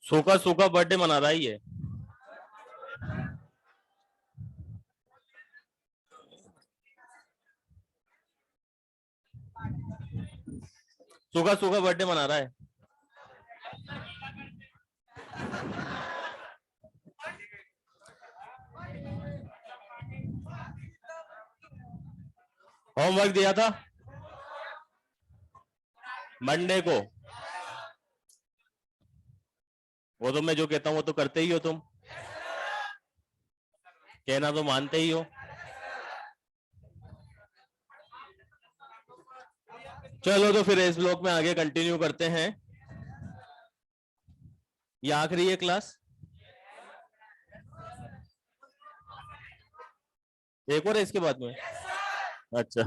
सूखा सूखा बर्थडे मना रहा है ये। सूखा सूखा बर्थडे मना रहा है। होमवर्क दिया था मंडे को, वो तो मैं जो कहता हूं वो तो करते ही हो तुम, कहना तो मानते ही हो। चलो तो फिर इस ब्लॉक में आगे कंटिन्यू करते हैं। ये आखिरी है क्लास, एक और है इसके बाद में? अच्छा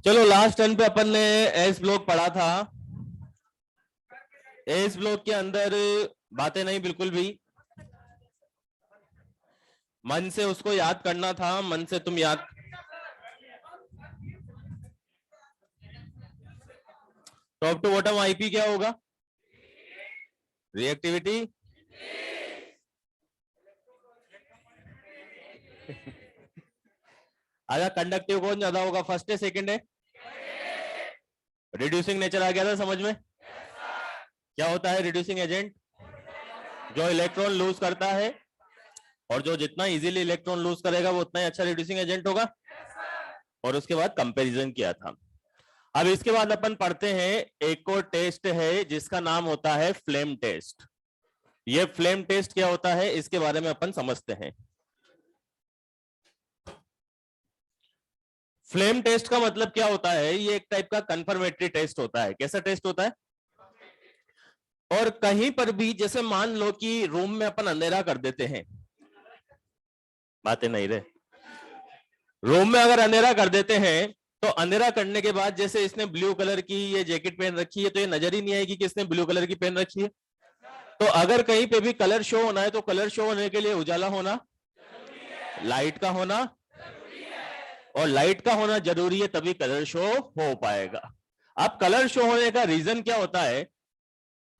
चलो लास्ट टर्न पे अपन ने एस ब्लॉक पढ़ा था। एस ब्लॉक के अंदर बातें नहीं बिल्कुल भी, मन से उसको याद करना था, मन से तुम याद। टॉप टू बॉटम आईपी क्या होगा? रिएक्टिविटी आजा। कंडक्टिव कौन ज्यादा होगा, फर्स्ट है सेकंड है? रिड्यूसिंग नेचर आ गया था समझ में? क्या होता है रिड्यूसिंग एजेंट? जो इलेक्ट्रॉन लूज करता है, और जो जितना इजीली इलेक्ट्रॉन लूज करेगा वो उतना ही अच्छा रिड्यूसिंग एजेंट होगा। और उसके बाद कंपैरिजन किया था। अब इसके बाद अपन पढ़ते हैं एक और टेस्ट है जिसका नाम होता है फ्लेम टेस्ट। ये फ्लेम टेस्ट क्या होता है इसके बारे में अपन समझते हैं। फ्लेम टेस्ट का मतलब क्या होता है? ये एक टाइप का कंफर्मेटरी टेस्ट होता है। कैसा टेस्ट होता है? और कहीं पर भी जैसे मान लो कि रूम में अपन अंधेरा कर देते हैं, बातें नहीं रहे, रूम में अगर अंधेरा कर देते हैं तो अंधेरा करने के बाद जैसे इसने ब्लू कलर की ये जैकेट पहन रखी है तो ये नजर ही नहीं आएगी कि इसने ब्लू कलर की पहन रखी है। तो अगर कहीं पे भी कलर शो होना है तो कलर शो होने के लिए उजाला होना, लाइट का होना, और लाइट का होना जरूरी है, तभी कलर शो हो पाएगा। अब कलर शो होने का रीजन क्या होता है?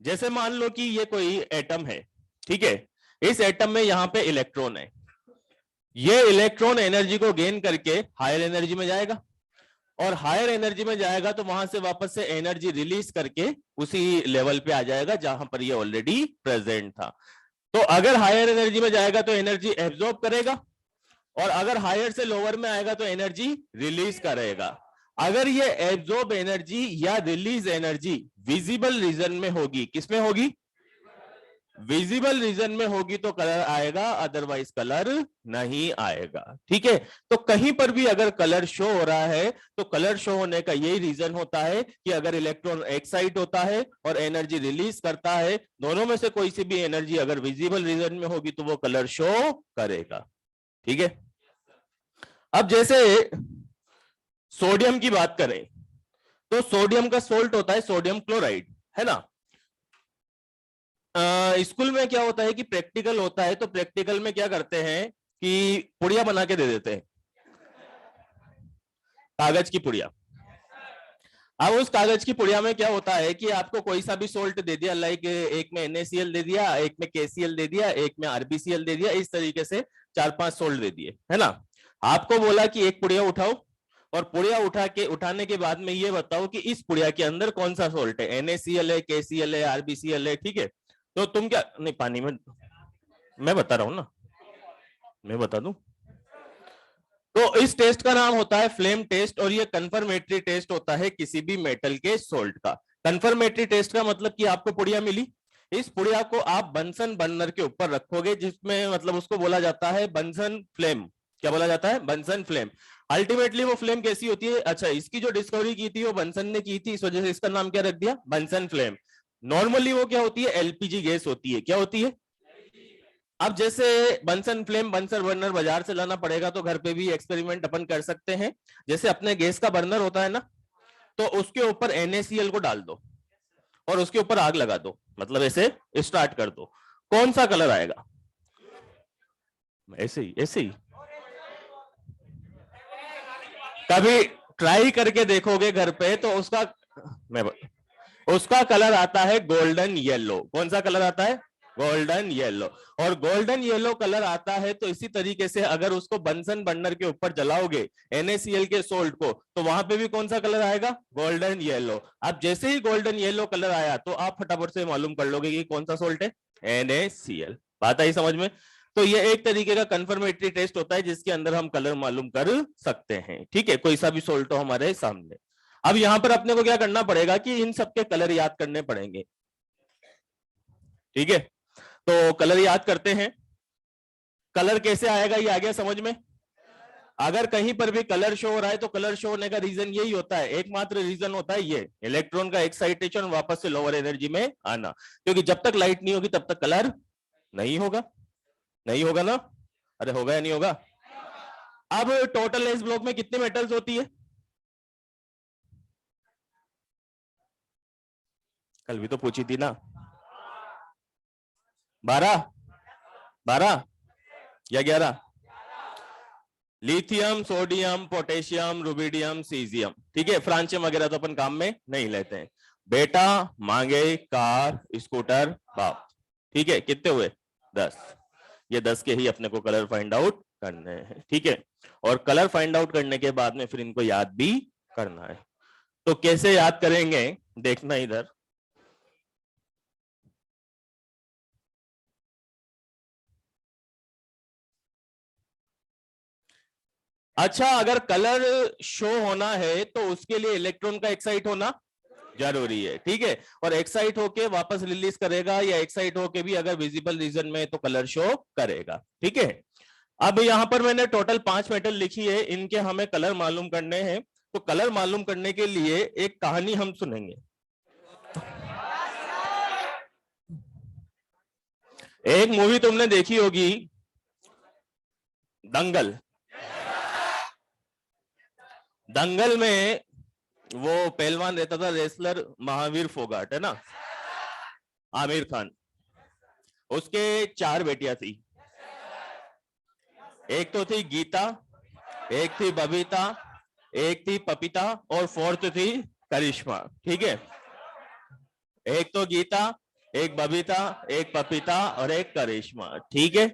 जैसे मान लो कि ये कोई एटम है, ठीक है, इस एटम में यहां पे इलेक्ट्रॉन है, ये इलेक्ट्रॉन एनर्जी को गेन करके हायर एनर्जी में जाएगा, और हायर एनर्जी में जाएगा तो वहां से वापस से एनर्जी रिलीज करके उसी लेवल पे आ जाएगा जहां पर ये ऑलरेडी प्रेजेंट था। तो अगर हायर एनर्जी में जाएगा तो एनर्जी एब्जॉर्ब करेगा, और अगर हायर से लोअर में आएगा तो एनर्जी रिलीज करेगा। अगर ये एब्जॉर्ब एनर्जी या रिलीज एनर्जी विजिबल रीजन में होगी, किसमें होगी? विजिबल रीजन में होगी तो कलर आएगा, अदरवाइज कलर नहीं आएगा। ठीक है, तो कहीं पर भी अगर कलर शो हो रहा है तो कलर शो होने का यही रीजन होता है कि अगर इलेक्ट्रॉन एक्साइट होता है और एनर्जी रिलीज करता है, दोनों में से कोई सी भी एनर्जी अगर विजिबल रीजन में होगी तो वो कलर शो करेगा। ठीक है, अब जैसे सोडियम की बात करें तो सोडियम का सोल्ट होता है सोडियम क्लोराइड, है ना। स्कूल में क्या होता है कि प्रैक्टिकल होता है, तो प्रैक्टिकल में क्या करते हैं कि पुड़िया बना के दे देते हैं, कागज की पुड़िया। अब उस कागज की पुड़िया में क्या होता है कि आपको कोई सा भी सोल्ट दे दिया, लाइक एक में NaCl दे दिया, एक में KCl दे दिया, एक में RbCl दे दिया, इस तरीके से 4-5 सोल्ट दे दिए, है ना। आपको बोला कि एक पुड़िया उठाओ, और पुड़िया उठाने के बाद में ये बताओ कि इस पुड़िया के अंदर कौन सा सोल्ट है, NaCl है, KCl है, RbCl है। ठीक है, तो तुम क्या, नहीं पानी में, मैं बता रहा हूं ना, मैं बता दूं। तो इस टेस्ट का नाम होता है फ्लेम टेस्ट, और ये कंफर्मेटरी टेस्ट होता है किसी भी मेटल के सोल्ट का। कंफर्मेटरी टेस्ट का मतलब कि आपको पुड़िया मिली, इस पुड़िया को आप बंसन बर्नर के ऊपर रखोगे, जिसमें मतलब उसको बोला जाता है बंसन फ्लेम। क्या बोला जाता है? Bunsen flame. अल्टीमेटली वो फ्लेम कैसी होती है? अच्छा, इसकी जो डिस्कवरी की थी वो बंसन ने की थी, इस वजह से इसका नाम क्या रख दिया? Bunsen flame. नॉर्मली वो क्या होती है? LPG गैस होती है। क्या होती है? अब जैसे बंसन फ्लेम, बंसन बर्नर बाजार से लाना पड़ेगा, तो घर पे भी एक्सपेरिमेंट अपन कर सकते हैं। जैसे अपने गैस का बर्नर होता है ना, तो उसके ऊपर NaCl को डाल दो, और उसके ऊपर आग लगा दो, मतलब ऐसे स्टार्ट कर दो, कौन सा कलर आएगा? ऐसे ही, ऐसे ही। कभी ट्राई करके देखोगे घर पे तो उसका कलर आता है गोल्डन येलो। कौन सा कलर आता है? Golden yellow. और गोल्डन येलो कलर आता है तो इसी तरीके से अगर उसको बंसन बर्नर के ऊपर जलाओगे NaCl के सोल्ट को, तो वहां पे भी कौन सा कलर आएगा? Golden yellow. अब जैसे ही गोल्डन येलो कलर आया तो आप फटाफट से मालूम कर लोगे कि कौन सा सोल्ट है? NaCl। बात आई समझ में? तो ये एक तरीके का कंफर्मेटरी टेस्ट होता है जिसके अंदर हम कलर मालूम कर सकते हैं। ठीक है, कोई सा भी सोल्ट हो हमारे सामने। अब यहां पर अपने को क्या करना पड़ेगा कि इन सबके कलर याद करने पड़ेंगे। ठीक है, तो कलर याद करते हैं। कलर कैसे आएगा ये आ गया समझ में? अगर कहीं पर भी कलर शो हो रहा है तो कलर शो होने का रीजन यही होता है, एकमात्र रीजन होता है ये, इलेक्ट्रॉन का एक्साइटेशन वापस से लोअर एनर्जी में आना। क्योंकि जब तक लाइट नहीं होगी तब तक कलर नहीं होगा। नहीं होगा ना? अरे होगा या नहीं होगा? अब टोटल एस ब्लॉक में कितने मेटल्स होती है? कल भी तो पूछी थी ना। 12, 12 या 11? Lithium, sodium, potassium, rubidium, caesium. ठीक है, फ्रांसियम वगैरह तो अपन काम में नहीं लेते हैं। बेटा, मांगे, कार, स्कूटर, बाप। ठीक है, कितने हुए? 10। ये 10 के ही अपने को कलर फाइंड आउट करने हैं। ठीक है, और कलर फाइंड आउट करने के बाद में फिर इनको याद भी करना है। तो कैसे याद करेंगे देखना इधर। अच्छा, अगर कलर शो होना है तो उसके लिए इलेक्ट्रॉन का एक्साइट होना जरूरी है। ठीक है, और एक्साइट होके वापस रिलीज करेगा या एक्साइट होके भी अगर विजिबल रीजन में तो कलर शो करेगा। ठीक है, अब यहां पर मैंने टोटल 5 मेटल लिखी है, इनके हमें कलर मालूम करने हैं। तो कलर मालूम करने के लिए एक कहानी हम सुनेंगे। एक मूवी तुमने देखी होगी, दंगल। दंगल में वो पहलवान रहता था, रेसलर महावीर फोगाट, है ना, आमिर खान। उसके 4 बेटियां थी। एक तो थी गीता, एक थी बबीता, एक थी पपीता और फोर्थ थी करिश्मा। ठीक है, एक तो गीता, एक बबीता, एक पपीता और एक करिश्मा। ठीक है,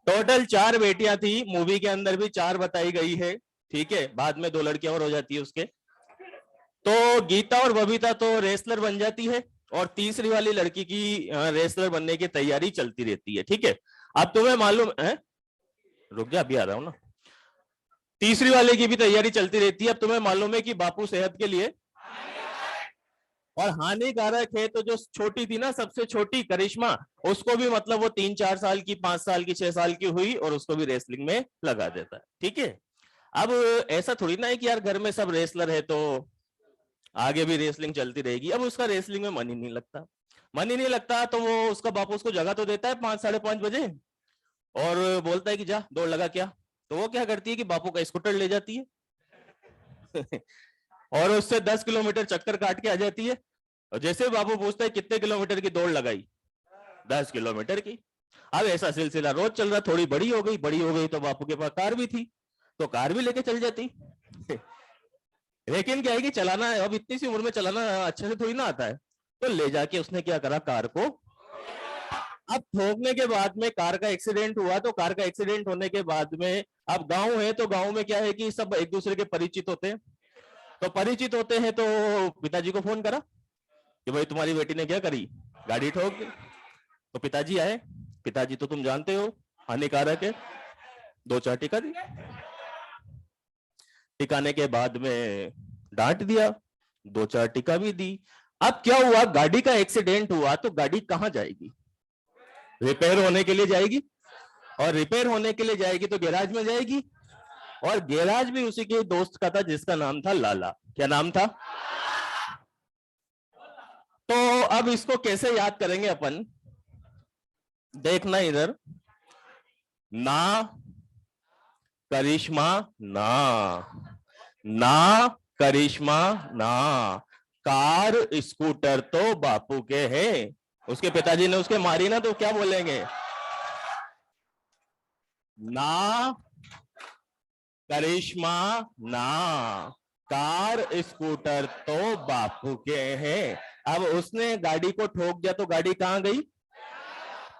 टोटल 4 बेटियां थी। मूवी के अंदर भी 4 बताई गई है। ठीक है, बाद में 2 लड़कियां और हो जाती है उसके। तो गीता और बबीता तो रेसलर बन जाती है और तीसरी वाली लड़की की रेसलर बनने की तैयारी चलती रहती है। ठीक है, अब तुम्हें मालूम है, रुक जा अभी आ रहा हूं ना। तीसरी वाले की भी तैयारी चलती रहती है। अब तुम्हें मालूम है कि बापू सेहत के लिए और हानिकारक है। तो जो छोटी थी ना, सबसे छोटी करिश्मा, उसको भी मतलब वो 3-4 साल की, 5 साल की, 6 साल की हुई और उसको भी रेसलिंग में लगा देता है। ठीक है, अब ऐसा थोड़ी ना है कि यार घर में सब रेसलर है तो आगे भी रेसलिंग चलती रहेगी। अब उसका रेसलिंग में मन ही नहीं लगता। मन ही नहीं लगता तो वो उसका बापू उसको जगह तो देता है 5-5:30 बजे और बोलता है कि जा दौड़ लगा क्या। तो वो क्या करती है कि बापू का स्कूटर ले जाती है और उससे 10 किलोमीटर चक्कर काट के आ जाती है। और जैसे बाबू पूछता है कितने किलोमीटर की दौड़ लगाई, 10 किलोमीटर की। अब ऐसा सिलसिला रोज चल रहा। थोड़ी बड़ी हो गई, बड़ी हो गई तो बापू के पास कार भी थी तो कार भी लेके चल जाती लेकिन क्या है कि चलाना है, अब इतनी सी उम्र में चलाना अच्छे से थोड़ी ना आता है। तो ले जाके उसने क्या करा, कार को। अब ठोकने के बाद में कार का एक्सीडेंट हुआ। तो कार का एक्सीडेंट होने के बाद में अब गांव है तो गांव में क्या है कि सब एक दूसरे के परिचित होते हैं। तो परिचित होते हैं तो पिताजी को फोन करा कि भाई तुम्हारी बेटी ने क्या करी, गाड़ी ठोक दी। तो पिताजी आए। पिताजी तो तुम जानते हो हानिकारक है, 2-4 टिका दी। टिकाने के बाद में डांट दिया, 2-4 टिका भी दी। अब क्या हुआ, गाड़ी का एक्सीडेंट हुआ तो गाड़ी कहां जाएगी? रिपेयर होने के लिए जाएगी, और रिपेयर होने के लिए जाएगी तो गैराज में जाएगी। और गैराज भी उसी के दोस्त का था जिसका नाम था लाला। क्या नाम था? तो अब इसको कैसे याद करेंगे अपन, देखना इधर। ना करिश्मा ना, ना करिश्मा ना, कार स्कूटर तो बापू के हैं। उसके पिताजी ने उसके मारी ना, तो क्या बोलेंगे? ना करिश्मा, ना कार स्कूटर तो बापू के हैं। अब उसने गाड़ी को ठोक दिया तो गाड़ी कहां गई?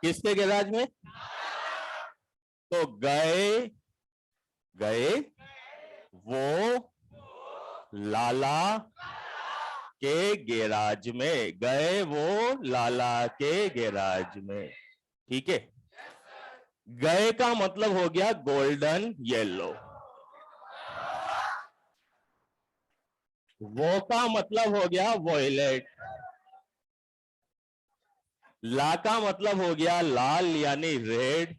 किसके गैराज में? तो गए गए वो लाला के गैराज में, गए वो लाला के गैराज में। ठीक है। गए का मतलब हो गया गोल्डन येलो, वो का मतलब हो गया वॉयलेट, ला का मतलब हो गया लाल यानी रेड,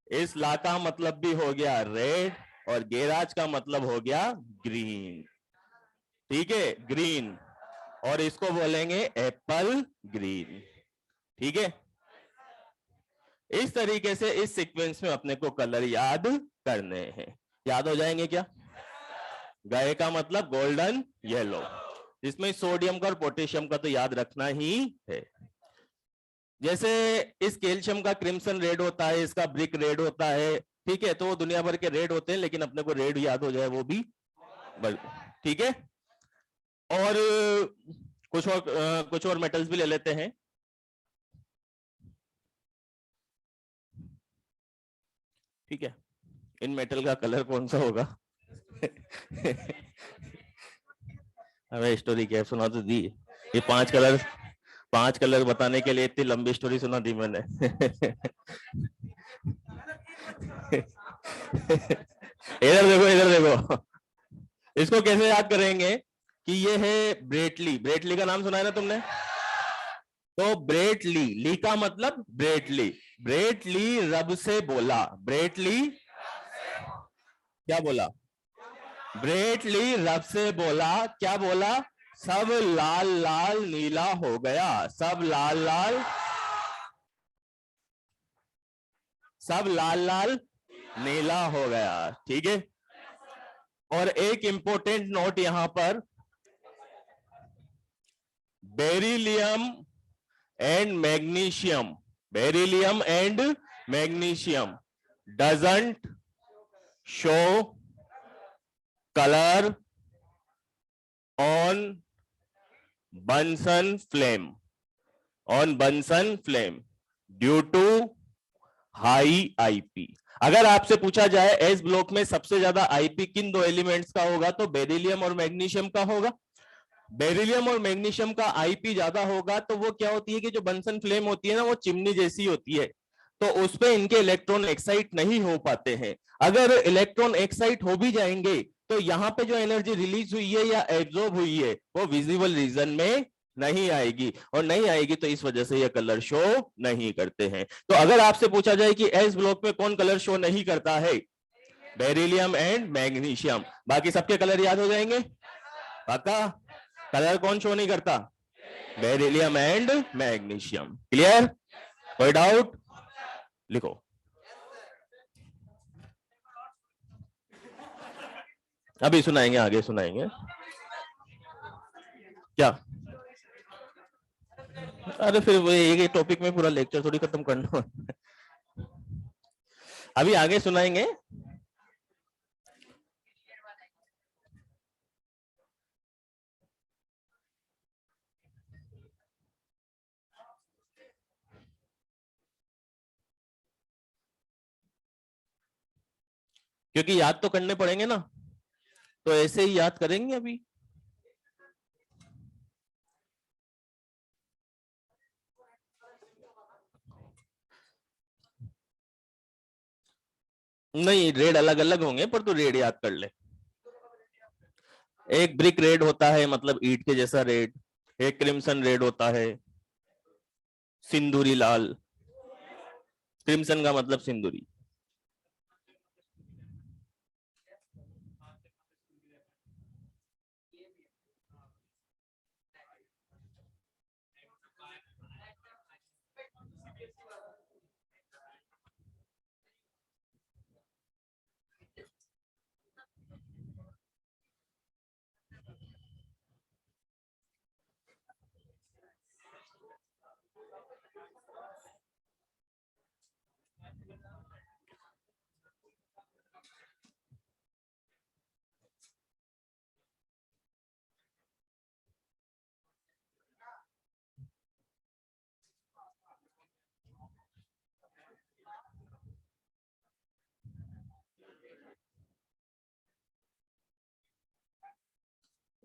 इस ला का मतलब भी हो गया रेड, और गैराज का मतलब हो गया ग्रीन। ठीक है, ग्रीन, और इसको बोलेंगे एप्पल ग्रीन। ठीक है। इस तरीके से इस सीक्वेंस में अपने को कलर याद करने हैं। याद हो जाएंगे क्या? गए का मतलब गोल्डन येलो, इसमें सोडियम का और पोटेशियम का तो याद रखना ही है। जैसे इस कैल्शियम का क्रिम्सन रेड होता है, इसका ब्रिक रेड होता है। ठीक है, तो वो दुनिया भर के रेड होते हैं, लेकिन अपने को रेड याद हो जाए वो भी ठीक है। और कुछ और मेटल्स भी ले लेते हैं। ठीक है, इन मेटल का कलर कौन सा होगा? हमें स्टोरी क्या सुना तो दी, ये पांच कलर बताने के लिए इतनी लंबी स्टोरी सुना दी मैंने। इधर देखो, इधर देखो, इसको कैसे याद करेंगे कि ये है ब्रेटली। ब्रेटली का नाम सुना है ना तुमने? तो ब्रेटली, ली का मतलब ब्रेटली, ब्रेटली रब से बोला, ब्रेटली क्या बोला? ब्रेटली रब से बोला, क्या बोला? सब लाल लाल नीला हो गया, सब लाल लाल, सब लाल लाल नीला हो गया। ठीक है। और एक इंपॉर्टेंट नोट यहां पर, beryllium and magnesium, beryllium and magnesium doesn't show colour on Bunsen flame, on Bunsen flame due to high IP. अगर आपसे पूछा जाए एस ब्लॉक में सबसे ज्यादा आईपी किन दो एलिमेंट्स का होगा, तो बेरिलियम और मैग्नीशियम का होगा। बेरिलियम और मैग्नीशियम का आईपी ज्यादा होगा, तो वो क्या होती है कि जो बंसन फ्लेम होती है ना, वो चिमनी जैसी होती है, तो उस पे इनके इलेक्ट्रॉन एक्साइट नहीं हो पाते हैं। अगर इलेक्ट्रॉन एक्साइट हो भी जाएंगे, तो यहां पे जो एनर्जी रिलीज हुई है या एब्जॉर्ब हुई है, वो विजिबल रीजन में नहीं आएगी, और नहीं आएगी तो इस वजह से ये कलर शो नहीं करते हैं। तो अगर आपसे पूछा जाए कि एस ब्लॉक में कौन कलर शो नहीं करता है, बेरिलियम एंड मैग्नीशियम, बाकी सबके कलर याद हो जाएंगे पक्का? कलर कौन शो नहीं करता? Beryllium and magnesium. क्लियर? कोई डाउट? लिखो। अभी सुनाएंगे, आगे सुनाएंगे। क्या? अरे फिर वो एक टॉपिक में पूरा लेक्चर थोड़ी खत्म करना। अभी आगे सुनाएंगे। क्योंकि याद तो करने पड़ेंगे ना, तो ऐसे ही याद करेंगे अभी। नहीं, रेड अलग अलग होंगे, पर तू रेड याद कर ले। एक ब्रिक रेड होता है, मतलब ईंट के जैसा रेड। एक क्रिम्सन रेड होता है, सिंदूरी लाल। क्रिम्सन का मतलब सिंदूरी।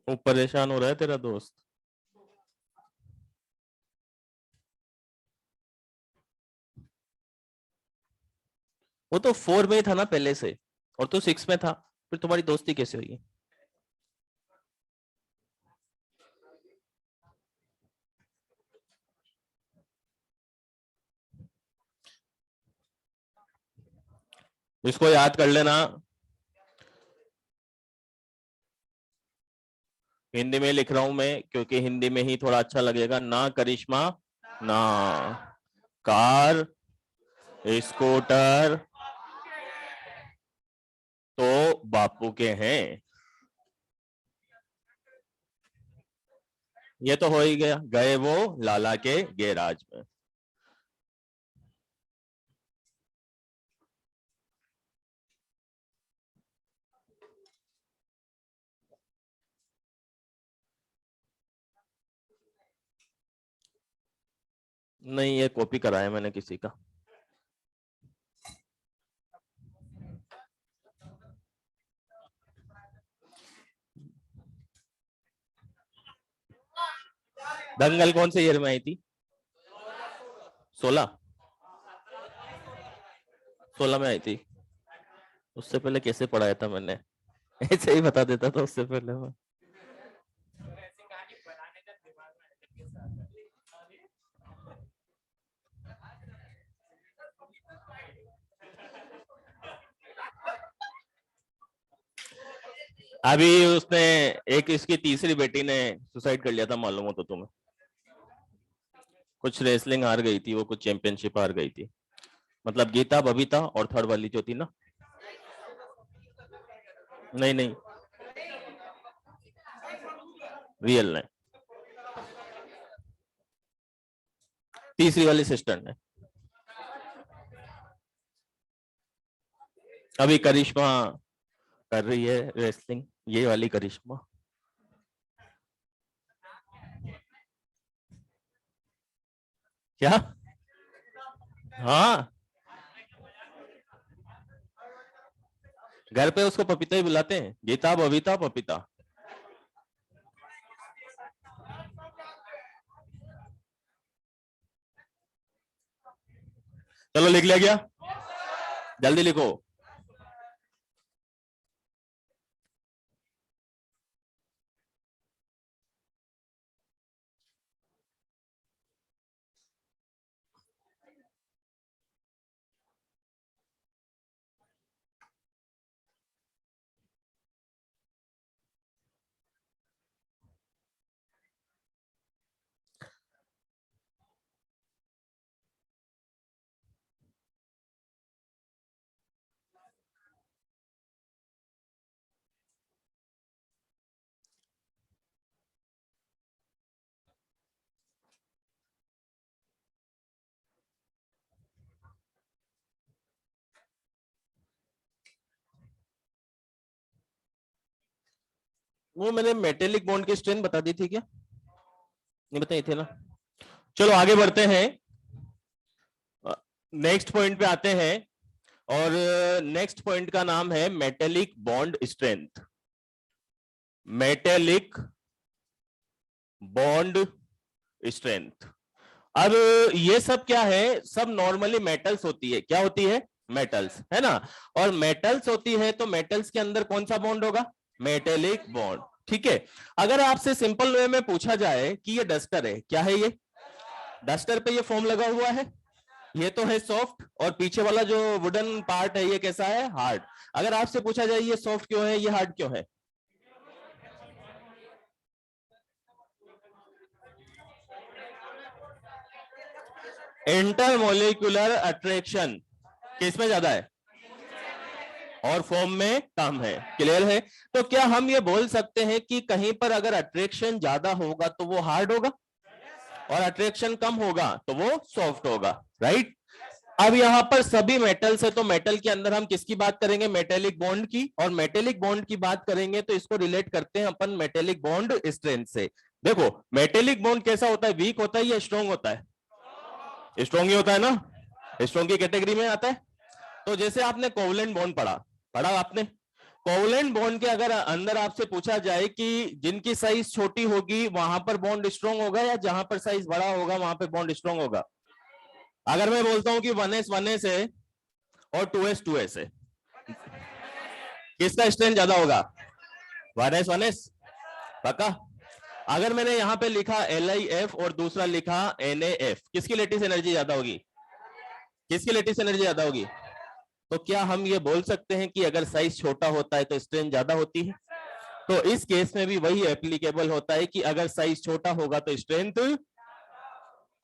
वो परेशान हो रहा है तेरा दोस्त। वो तो 4 में था ना पहले से, और तो 6 में था, फिर तुम्हारी दोस्ती कैसे हुई? इसको याद कर लेना। हिंदी में लिख रहा हूं मैं, क्योंकि हिंदी में ही थोड़ा अच्छा लगेगा ना। करिश्मा ना। कार, स्कूटर तो बापू के हैं। ये तो हो ही गया, गए वो लाला के गैराज में। नहीं, ये कॉपी कराया मैंने किसी का। दंगल कौन से ईयर में आई थी? 16? 16 में आई थी। उससे पहले कैसे पढ़ाया था मैंने? ऐसे ही बता देता था उससे पहले मैं। अभी उसने, एक इसकी तीसरी बेटी ने सुसाइड कर लिया था, मालूम हो तो तुम्हें? कुछ रेसलिंग हार गई थी वो, कुछ चैंपियनशिप हार गई थी। मतलब गीता, बबीता और थर्ड वाली जो थी ना। नहीं नहीं, रियल ने। तीसरी वाली सिस्टर ने। अभी करिश्मा कर रही है रेसलिंग, ये वाली करिश्मा। क्या? हाँ, घर पे उसको पपीता ही बुलाते हैं, गीता, बबीता, पपीता। चलो लिख लिया गया, जल्दी लिखो। वो मैंने मेटेलिक बॉन्ड की स्ट्रेंथ बता दी थी क्या? नहीं बताई थे ना। चलो आगे बढ़ते हैं, नेक्स्ट पॉइंट पे आते हैं। और नेक्स्ट पॉइंट का नाम है metallic bond strength. Metallic bond strength. अब ये सब क्या है? सब नॉर्मली मेटल्स होती है। क्या होती है? मेटल्स, है ना। और मेटल्स होती है तो मेटल्स के अंदर कौन सा बॉन्ड होगा? Metallic bond. ठीक है। अगर आपसे सिंपल वे में पूछा जाए कि ये डस्टर है, क्या है ये? डस्टर पे ये फोम लगा हुआ है, ये तो है सॉफ्ट, और पीछे वाला जो वुडन पार्ट है ये कैसा है? हार्ड। अगर आपसे पूछा जाए ये सॉफ्ट क्यों है, ये हार्ड क्यों है? इंटरमोलिकुलर अट्रैक्शन किसमें ज्यादा है और फॉर्म में कम है। क्लियर है? तो क्या हम ये बोल सकते हैं कि कहीं पर अगर अट्रैक्शन ज्यादा होगा तो वो हार्ड होगा, और अट्रैक्शन कम होगा तो वो सॉफ्ट होगा? राइट। अब यहां पर सभी मेटल्स है, तो मेटल के अंदर हम किसकी बात करेंगे? मेटेलिक बॉन्ड की। और मेटेलिक बॉन्ड की बात करेंगे तो इसको रिलेट करते हैं अपन मेटेलिक बॉन्ड स्ट्रेंथ से। देखो, मेटेलिक बॉन्ड कैसा होता है? वीक होता है या स्ट्रॉन्ग होता है? स्ट्रॉन्ग ही होता है ना, स्ट्रॉन्ग की कैटेगरी में आता है। तो जैसे आपने कोवलेंट बॉन्ड पढ़ा, पढ़ा आपने? कोवलेंट बॉन्ड के अगर अंदर आपसे पूछा जाए कि जिनकी साइज छोटी होगी वहां पर बॉन्ड स्ट्रांग होगा या जहां पर साइज बड़ा होगा वहां पर बॉन्ड स्ट्रांग होगा? अगर मैं बोलता हूं कि 1s है और 2s है, किसका स्ट्रेंथ ज्यादा होगा? 1s पक्का? अगर मैंने यहां पे लिखा LIF और दूसरा लिखा NAF, किसकी लेटिस एनर्जी ज्यादा होगी? किसकी लेटिस एनर्जी ज्यादा होगी? तो क्या हम ये बोल सकते हैं कि अगर साइज छोटा होता है तो स्ट्रेंथ ज्यादा होती है? तो इस केस में भी वही एप्लीकेबल होता है कि अगर साइज छोटा होगा तो स्ट्रेंथ,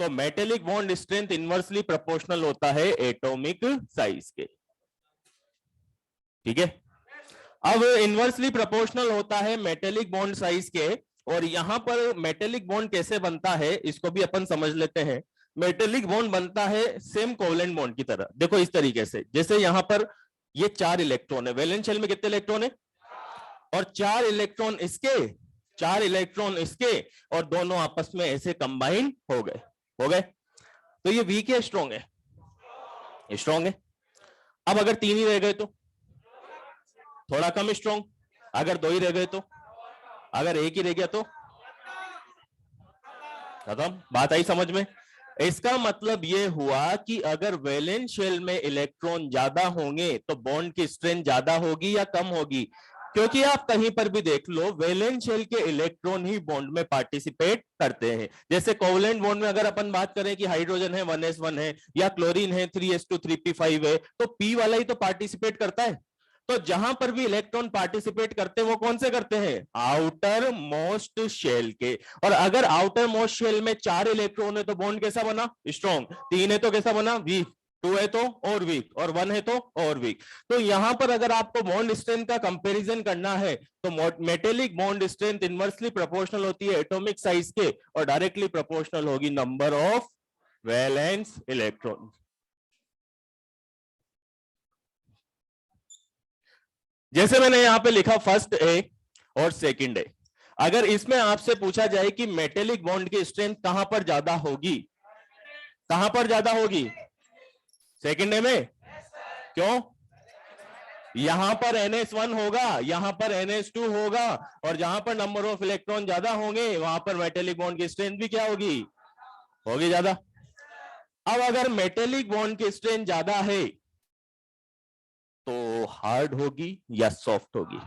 तो metallic bond strength inversely proportional होता है एटॉमिक साइज के। ठीक है, अब इनवर्सली प्रोपोर्शनल होता है मेटेलिक बॉन्ड साइज के। और यहां पर मेटेलिक बॉन्ड कैसे बनता है इसको भी अपन समझ लेते हैं। मेटेलिक बॉन्ड बनता है सेम कोवलेंट बॉन्ड की तरह। देखो इस तरीके से, जैसे यहां पर ये 4 इलेक्ट्रॉन है, वैलेंस शेल में कितने इलेक्ट्रॉन है? और 4 इलेक्ट्रॉन इसके, 4 इलेक्ट्रॉन इसके, और दोनों आपस में ऐसे कंबाइन हो गए, हो गए। तो ये वीक है स्ट्रॉन्ग है? स्ट्रॉन्ग है। अब अगर 3 ही रह गए तो थोड़ा कम स्ट्रॉन्ग, अगर 2 ही रह गए तो, अगर 1 ही रह गया तो खत्म। बात आई समझ में? इसका मतलब यह हुआ कि अगर वैलेंस शेल में इलेक्ट्रॉन ज्यादा होंगे तो बॉन्ड की स्ट्रेंथ ज्यादा होगी या कम होगी? क्योंकि आप कहीं पर भी देख लो वैलेंस शेल के इलेक्ट्रॉन ही बॉन्ड में पार्टिसिपेट करते हैं। जैसे कोवलेंट बॉन्ड में अगर अपन बात करें कि हाइड्रोजन है 1s1 है या क्लोरीन है 3s2 3p5 है, तो p वाला ही तो पार्टिसिपेट करता है। तो जहां पर भी इलेक्ट्रॉन पार्टिसिपेट करते हैं वो कौन से करते हैं? आउटर मोस्ट शेल के। और अगर आउटर मोस्ट शेल में 4 इलेक्ट्रॉन है तो बॉन्ड कैसा बना? स्ट्रॉन्ग। 3 है तो कैसा बना? वीक। 2 है तो और वीक, और 1 है तो और वीक। तो यहां पर अगर आपको बॉन्ड स्ट्रेंथ का कंपैरिजन करना है तो metallic bond strength inversely proportional होती है एटॉमिक साइज के और डायरेक्टली प्रोपोर्शनल होगी नंबर ऑफ वैलेंस इलेक्ट्रॉन। जैसे मैंने यहां पे लिखा फर्स्ट ए और सेकंड ए, अगर इसमें आपसे पूछा जाए कि मेटेलिक बॉन्ड की स्ट्रेंथ कहां पर ज्यादा होगी, कहां पर ज्यादा होगी? सेकंड ए में। क्यों? यहां पर NS1 होगा, यहां पर NS2 होगा, और जहां पर नंबर ऑफ इलेक्ट्रॉन ज्यादा होंगे वहां पर मेटेलिक बॉन्ड की स्ट्रेंथ भी क्या होगी? होगी ज्यादा। अब अगर मेटेलिक बॉन्ड की स्ट्रेंथ ज्यादा है तो हार्ड होगी या सॉफ्ट होगी?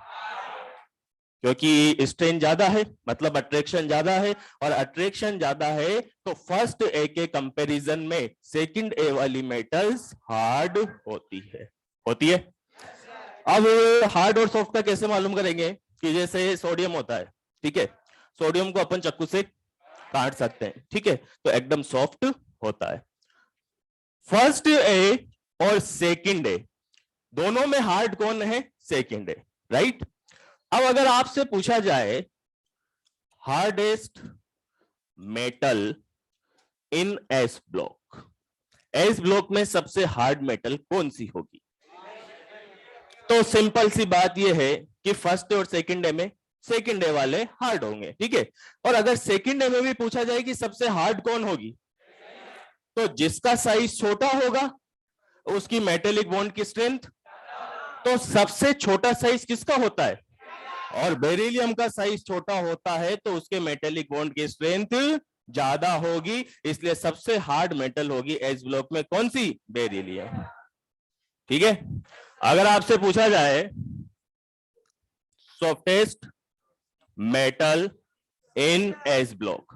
क्योंकि स्ट्रेन ज्यादा है मतलब अट्रैक्शन ज्यादा है, और अट्रैक्शन ज्यादा है तो फर्स्ट ए के कंपैरिजन में सेकंड ए वाली मेटल्स हार्ड होती है, होती है। अब हार्ड और सॉफ्ट का कैसे मालूम करेंगे? कि जैसे सोडियम होता है, ठीक है, सोडियम को अपन चाकू से काट सकते हैं, ठीक है, तो एकदम सॉफ्ट होता है। फर्स्ट ए और सेकंड ए दोनों में हार्ड कौन है? सेकंड ए, राइट। अब अगर आपसे पूछा जाए हार्डेस्ट मेटल इन एस ब्लॉक, एस ब्लॉक में सबसे हार्ड मेटल कौन सी होगी? तो सिंपल सी बात यह है कि फर्स्ट और सेकंड डे में सेकंड डे वाले हार्ड होंगे, ठीक है। और अगर सेकंड डे में भी पूछा जाए कि सबसे हार्ड कौन होगी, तो जिसका साइज छोटा होगा उसकी मेटेलिक बॉन्ड की स्ट्रेंथ, तो सबसे छोटा साइज किसका होता है? और बेरिलियम का साइज छोटा होता है तो उसके मेटेलिक बॉन्ड की स्ट्रेंथ ज्यादा होगी, इसलिए सबसे हार्ड मेटल होगी एस ब्लॉक में कौन सी? बेरिलियम। ठीक है। अगर आपसे पूछा जाए सॉफ्टेस्ट मेटल इन एस ब्लॉक,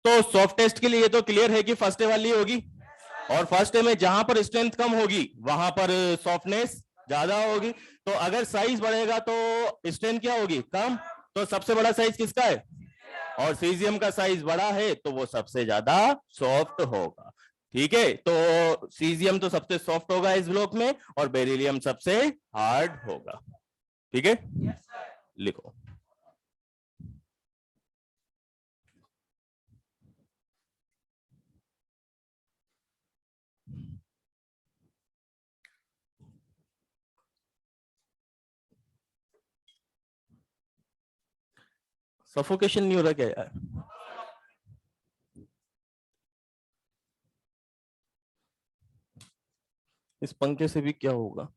तो सॉफ्टेस्ट के लिए तो क्लियर है कि फर्स्ट वाली होगी, और फर्स्ट में जहां पर स्ट्रेंथ कम होगी वहां पर सॉफ्टनेस ज्यादा होगी। तो अगर साइज बढ़ेगा तो स्ट्रेंथ क्या होगी? कम। तो सबसे बड़ा साइज किसका है? और सीजियम का साइज बड़ा है तो वो सबसे ज्यादा सॉफ्ट होगा। ठीक है, तो सीजियम तो सबसे सॉफ्ट होगा इस ब्लॉक में और बेरिलियम सबसे हार्ड होगा। ठीक है, लिखो। सफोकेशन नहीं हो रहा क्या यार? इस पंखे से भी क्या होगा?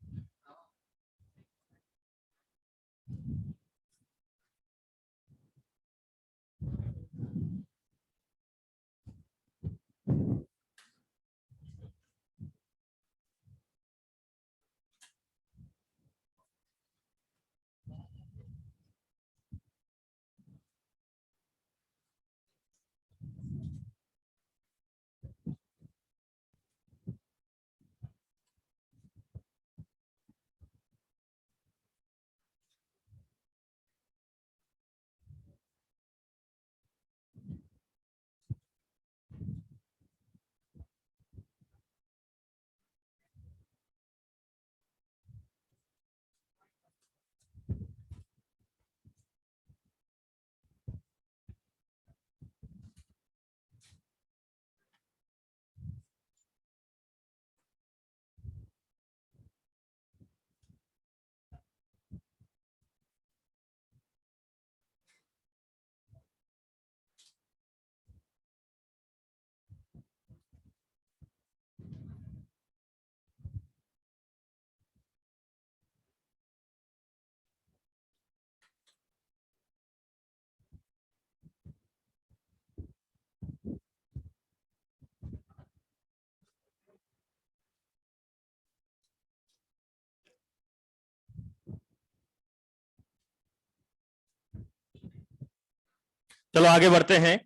चलो आगे बढ़ते हैं।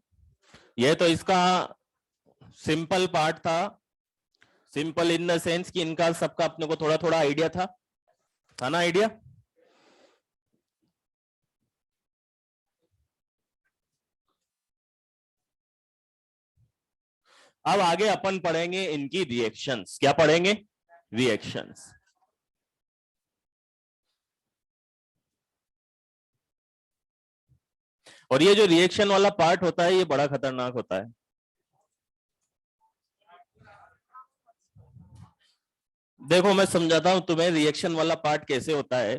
यह तो इसका सिंपल पार्ट था। सिंपल इन द सेंस कि इनका सबका अपने को थोड़ा थोड़ा आइडिया था ना आइडिया। अब आगे अपन पढ़ेंगे इनकी रिएक्शंस। क्या पढ़ेंगे? रिएक्शंस। और ये जो रिएक्शन वाला पार्ट होता है ये बड़ा खतरनाक होता है। देखो मैं समझाता हूं तुम्हें रिएक्शन वाला पार्ट कैसे होता है।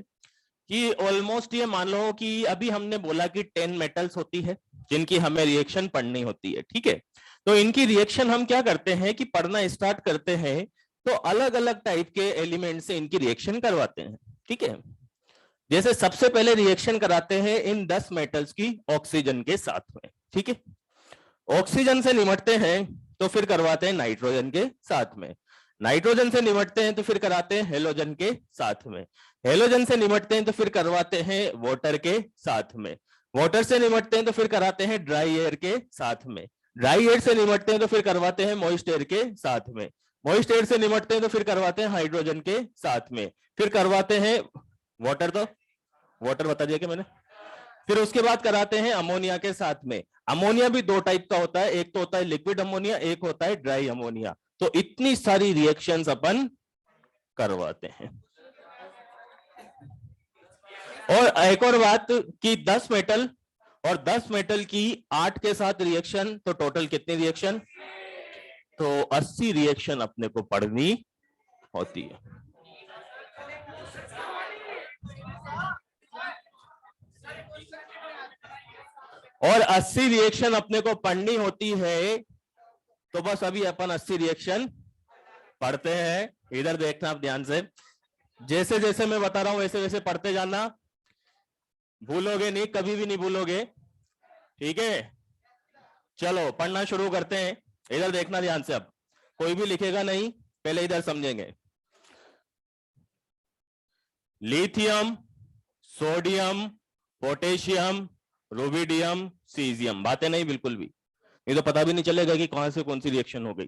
कि ऑलमोस्ट ये मान लो कि अभी हमने बोला कि 10 मेटल्स होती है जिनकी हमें रिएक्शन पढ़नी होती है, ठीक है। तो इनकी रिएक्शन हम क्या करते हैं कि पढ़ना स्टार्ट करते हैं तो अलग अलग टाइप के एलिमेंट से इनकी रिएक्शन करवाते हैं, ठीक है। जैसे सबसे पहले रिएक्शन कराते हैं इन 10 मेटल्स की ऑक्सीजन के साथ में, ठीक है। ऑक्सीजन से निपटते हैं तो फिर करवाते हैं नाइट्रोजन के साथ में। नाइट्रोजन से निपटते हैं तो फिर कराते हैं हेलोजन के साथ में। हेलोजन से निपटते हैं तो फिर करवाते हैं वाटर के साथ में। वाटर से निपटते हैं तो फिर कराते हैं ड्राई एयर के साथ में। ड्राई एयर से निपटते हैं तो फिर करवाते हैं मॉइस्ट एयर के साथ में। मॉइस्ट एयर से निपटते हैं तो फिर करवाते हैं हाइड्रोजन के साथ में। फिर करवाते हैं वाटर, तो वाटर बता दिया कि मैंने। फिर उसके बाद कराते हैं अमोनिया के साथ में। अमोनिया भी दो टाइप का होता है, एक तो होता है लिक्विड अमोनिया, एक होता है ड्राई अमोनिया। तो इतनी सारी रिएक्शंस अपन करवाते हैं। और एक और बात कि 10 मेटल और 10 मेटल की 8 के साथ रिएक्शन, तो टोटल कितनी रिएक्शन? तो 80 रिएक्शन अपने को पढ़नी होती है। और 80 रिएक्शन अपने को पढ़नी होती है तो बस अभी अपन 80 रिएक्शन पढ़ते हैं। इधर देखना आप ध्यान से, जैसे जैसे मैं बता रहा हूं वैसे वैसे पढ़ते जाना, भूलोगे नहीं, कभी भी नहीं भूलोगे, ठीक है। चलो पढ़ना शुरू करते हैं। इधर देखना ध्यान से, अब कोई भी लिखेगा नहीं, पहले इधर समझेंगे। Lithium, sodium, potassium, rubidium, caesium. बातें नहीं बिल्कुल भी, ये तो पता भी नहीं चलेगा कि कहां से कौन सी रिएक्शन हो गई,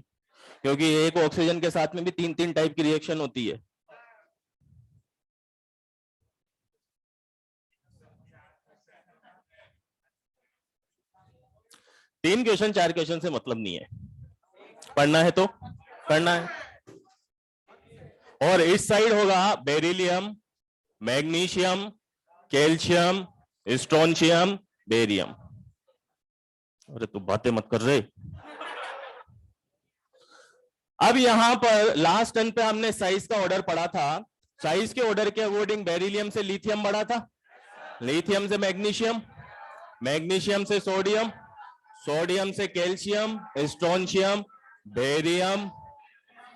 क्योंकि एक ऑक्सीजन के साथ में भी 3-3 टाइप की रिएक्शन होती है। तीन क्वेश्चन 4 क्वेश्चन से मतलब नहीं है, पढ़ना है तो पढ़ना है। और इस साइड होगा beryllium, magnesium, calcium, strontium, barium. अरे तू बातें मत कर रहे। अब यहां पर लास्ट टर्न पे हमने साइज का ऑर्डर पढ़ा था। साइज के ऑर्डर के अकॉर्डिंग बेरिलियम से लिथियम बढ़ा था, लिथियम से मैग्नीशियम, मैग्नीशियम से सोडियम, सोडियम से calcium, strontium, barium,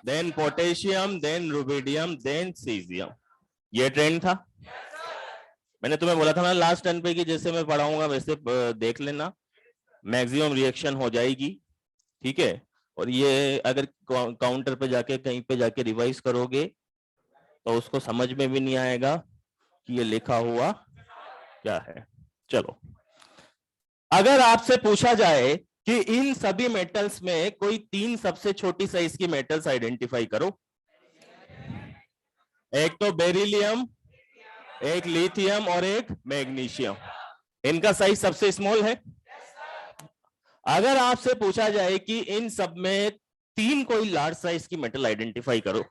then potassium, then rubidium, then caesium. ये ट्रेंड था। मैंने तुम्हें बोला था ना लास्ट टर्न पे कि जैसे मैं पढ़ाऊंगा वैसे देख लेना, मैक्सिमम रिएक्शन हो जाएगी, ठीक है। और ये अगर काउंटर पे जाके कहीं पे जाके रिवाइज करोगे तो उसको समझ में भी नहीं आएगा कि ये लिखा हुआ क्या है। चलो, अगर आपसे पूछा जाए कि इन सभी मेटल्स में कोई 3 सबसे छोटी साइज की मेटल्स आइडेंटिफाई करो, एक तो बेरिलियम, एक लिथियम और एक मैग्नीशियम, इनका साइज सबसे स्मॉल है। अगर आपसे पूछा जाए कि इन सब में 3 कोई लार्ज साइज की मेटल आइडेंटिफाई करो,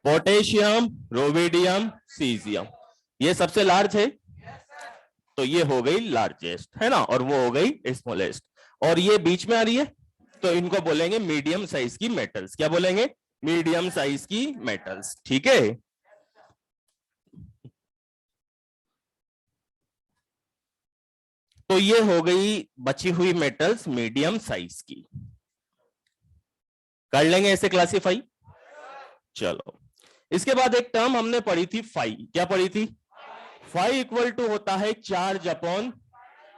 पोटेशियम, रुबिडियम, सीजियम, ये सबसे लार्ज है तो ये हो गई लार्जेस्ट, है ना, और वो हो गई स्मॉलेस्ट। और ये बीच में आ रही है तो इनको बोलेंगे मीडियम साइज की मेटल्स। क्या बोलेंगे? मीडियम साइज की मेटल्स, ठीक है। तो ये हो गई बची हुई मेटल्स मीडियम साइज की। कर लेंगे ऐसे क्लासिफाई। चलो, इसके बाद एक टर्म हमने पढ़ी थी फाई। क्या पढ़ी थी? फाई इक्वल टू होता है चार्ज अपॉन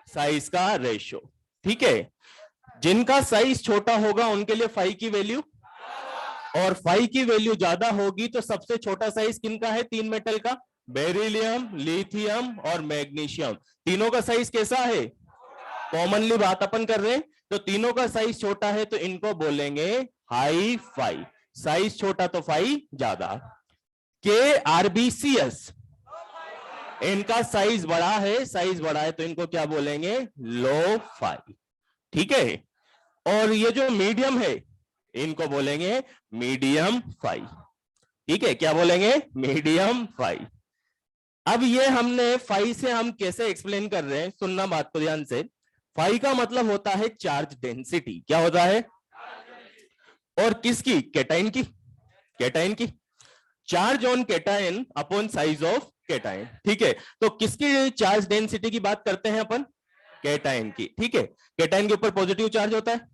साइज का रेशियो, ठीक है। जिनका साइज छोटा होगा उनके लिए फाई की वैल्यू, और फाई की वैल्यू ज्यादा होगी तो सबसे छोटा साइज किनका है? 3 मेटल का, बेरिलियम, लिथियम और मैग्नीशियम, तीनों का साइज कैसा है? कॉमनली बात अपन कर रहे हैं, तो तीनों का साइज छोटा है तो इनको बोलेंगे हाई फाई, साइज छोटा तो फाई ज्यादा। के आरबीसीएस, इनका साइज बड़ा है, साइज बड़ा है तो इनको क्या बोलेंगे? लो फाई, ठीक है। और ये जो मीडियम है इनको बोलेंगे मीडियम फाई, ठीक है, क्या बोलेंगे? Medium phi. अब ये हमने फाई से हम कैसे एक्सप्लेन कर रहे हैं, सुनना बात को ध्यान से। फाई का मतलब होता है चार्ज डेंसिटी, क्या होता है? और किसकी? कैटाइन की, कैटाइन की, charge on cation upon size of cation, ठीक है। तो किसकी चार्ज डेंसिटी की बात करते हैं अपन? कैटाइन की, ठीक है। कैटाइन के ऊपर पॉजिटिव चार्ज होता है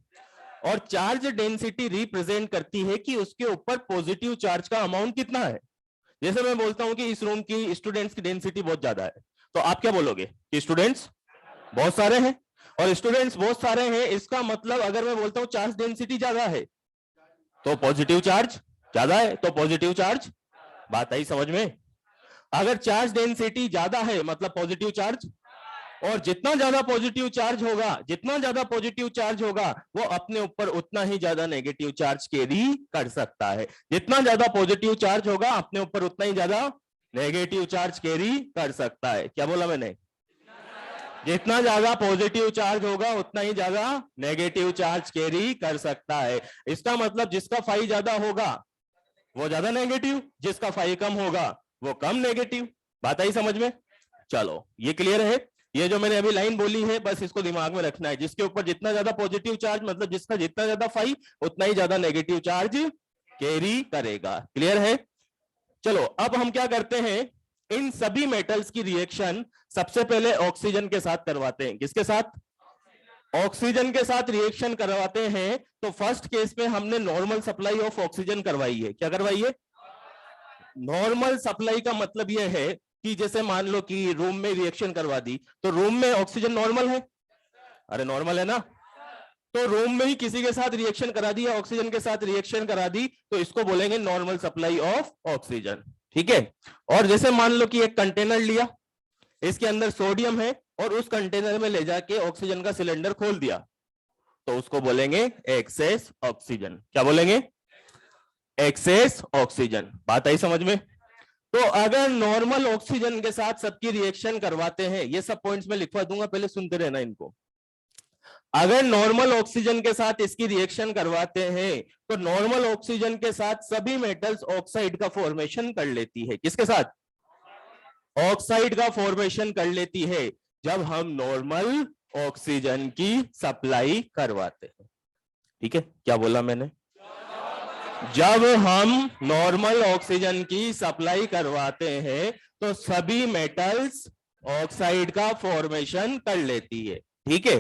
और चार्ज डेंसिटी रिप्रेजेंट करती है कि उसके ऊपर पॉजिटिव चार्ज का अमाउंट कितना है। जैसे मैं बोलता हूं कि इस रूम की स्टूडेंट्स की डेंसिटी बहुत ज्यादा है, तो आप क्या बोलोगे? कि स्टूडेंट्स बहुत सारे हैं, और स्टूडेंट्स बहुत सारे हैं इसका मतलब अगर मैं बोलता हूं चार्ज डेंसिटी ज्यादा है तो पॉजिटिव चार्ज ज्यादा है, तो पॉजिटिव चार्ज, बात आई समझ में? अगर चार्ज डेंसिटी ज्यादा है मतलब पॉजिटिव चार्ज, और जितना ज्यादा पॉजिटिव चार्ज होगा, जितना ज्यादा पॉजिटिव चार्ज होगा वो अपने ऊपर उतना ही ज्यादा नेगेटिव चार्ज कैरी कर सकता है। जितना ज्यादा पॉजिटिव चार्ज होगा अपने ऊपर उतना ही ज्यादा नेगेटिव चार्ज कैरी कर सकता है। क्या बोला मैंने? जितना ज्यादा पॉजिटिव चार्ज होगा उतना ही ज्यादा नेगेटिव चार्ज कैरी कर सकता है। इसका मतलब जिसका फाई ज्यादा होगा वो ज्यादा नेगेटिव, जिसका फाई कम होगा वो कम नेगेटिव। बात आई समझ में? चलो ये क्लियर है। ये जो मैंने अभी लाइन बोली है बस इसको दिमाग में रखना है, जिसके ऊपर जितना ज्यादा पॉजिटिव चार्ज मतलब जिसका जितना ज्यादा फाई उतना ही ज्यादा नेगेटिव चार्ज कैरी करेगा। क्लियर है? चलो अब हम क्या करते हैं, इन सभी मेटल्स की रिएक्शन सबसे पहले ऑक्सीजन के साथ करवाते हैं। किसके साथ? ऑक्सीजन के साथ रिएक्शन करवाते हैं। तो फर्स्ट केस में हमने नॉर्मल सप्लाई ऑफ ऑक्सीजन करवाई है। क्या करवाई है? नॉर्मल सप्लाई का मतलब यह है कि जैसे मान लो कि रूम में रिएक्शन करवा दी, तो रूम में ऑक्सीजन नॉर्मल है, अरे नॉर्मल है ना, तो रूम में ही किसी के साथ रिएक्शन करा दी, ऑक्सीजन के साथ रिएक्शन करा दी, तो इसको बोलेंगे नॉर्मल सप्लाई ऑफ ऑक्सीजन, ठीक है। और जैसे मान लो कि एक कंटेनर लिया, इसके अंदर सोडियम है और उस कंटेनर में ले जाके ऑक्सीजन का सिलेंडर खोल दिया, तो उसको बोलेंगे एक्सेस ऑक्सीजन। क्या बोलेंगे? Excess oxygen. बात आई समझ में? तो अगर नॉर्मल ऑक्सीजन के साथ सबकी रिएक्शन करवाते हैं, ये सब पॉइंट्स में लिखवा दूंगा, पहले सुनते रहना इनको। अगर नॉर्मल ऑक्सीजन के साथ इसकी रिएक्शन करवाते हैं तो नॉर्मल ऑक्सीजन के साथ सभी मेटल्स ऑक्साइड का फॉर्मेशन कर लेती है। किसके साथ? ऑक्साइड का फॉर्मेशन कर लेती है जब हम नॉर्मल ऑक्सीजन की सप्लाई करवाते हैं, ठीक है। क्या बोला मैंने? जब हम नॉर्मल ऑक्सीजन की सप्लाई करवाते हैं तो सभी मेटल्स ऑक्साइड का फॉर्मेशन कर लेती है, ठीक है।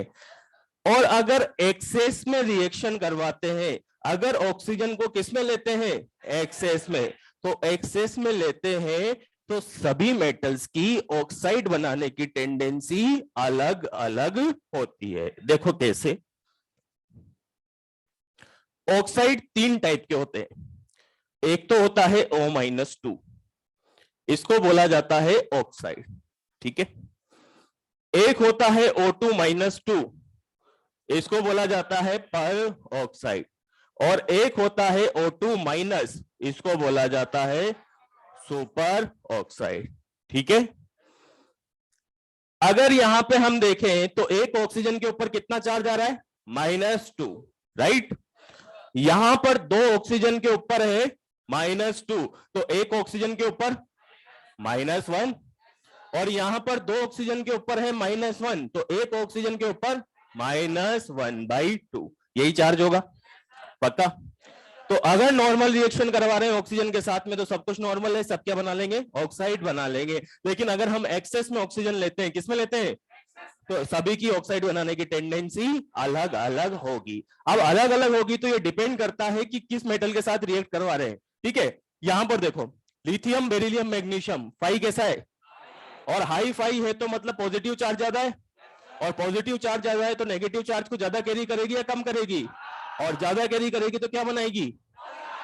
और अगर एक्सेस में रिएक्शन करवाते हैं, अगर ऑक्सीजन को किस में लेते हैं? एक्सेस में, तो एक्सेस में लेते हैं तो सभी मेटल्स की ऑक्साइड बनाने की टेंडेंसी अलग अलग होती है। देखो कैसे। ऑक्साइड तीन टाइप के होते हैं। एक तो होता है O-2, इसको बोला जाता है ऑक्साइड, ठीक है। एक होता है O2-2, इसको बोला जाता है पर ऑक्साइड। और एक होता है O2-, इसको बोला जाता है सुपर ऑक्साइड, ठीक है। अगर यहां पे हम देखें तो एक ऑक्सीजन के ऊपर कितना चार्ज आ रहा है? -2, राइट। यहां पर दो ऑक्सीजन के ऊपर है -2, तो एक ऑक्सीजन के ऊपर -1, और यहां पर दो ऑक्सीजन के ऊपर है -1, तो एक ऑक्सीजन के ऊपर -1/2, यही चार्ज होगा, पक्का। तो अगर नॉर्मल रिएक्शन करवा रहे हैं ऑक्सीजन के साथ में तो सब कुछ नॉर्मल है, सब क्या बना लेंगे? ऑक्साइड बना लेंगे। लेकिन अगर हम एक्सेस में ऑक्सीजन लेते हैं, किसमें लेते हैं? तो सभी की ऑक्साइड बनाने की टेंडेंसी अलग अलग होगी। अब अलग अलग होगी तो ये डिपेंड करता है कि किस मेटल के साथ रिएक्ट करवा रहे हैं, ठीक है। यहां पर देखो, लिथियम, बेरिलियम, मैग्नीशियम, फाई कैसा है? और हाई फाई है तो मतलब पॉजिटिव चार्ज ज्यादा है, और पॉजिटिव चार्ज ज्यादा है तो नेगेटिव चार्ज को ज्यादा कैरी करेगी या कम करेगी? और ज्यादा कैरी करेगी तो क्या बनाएगी?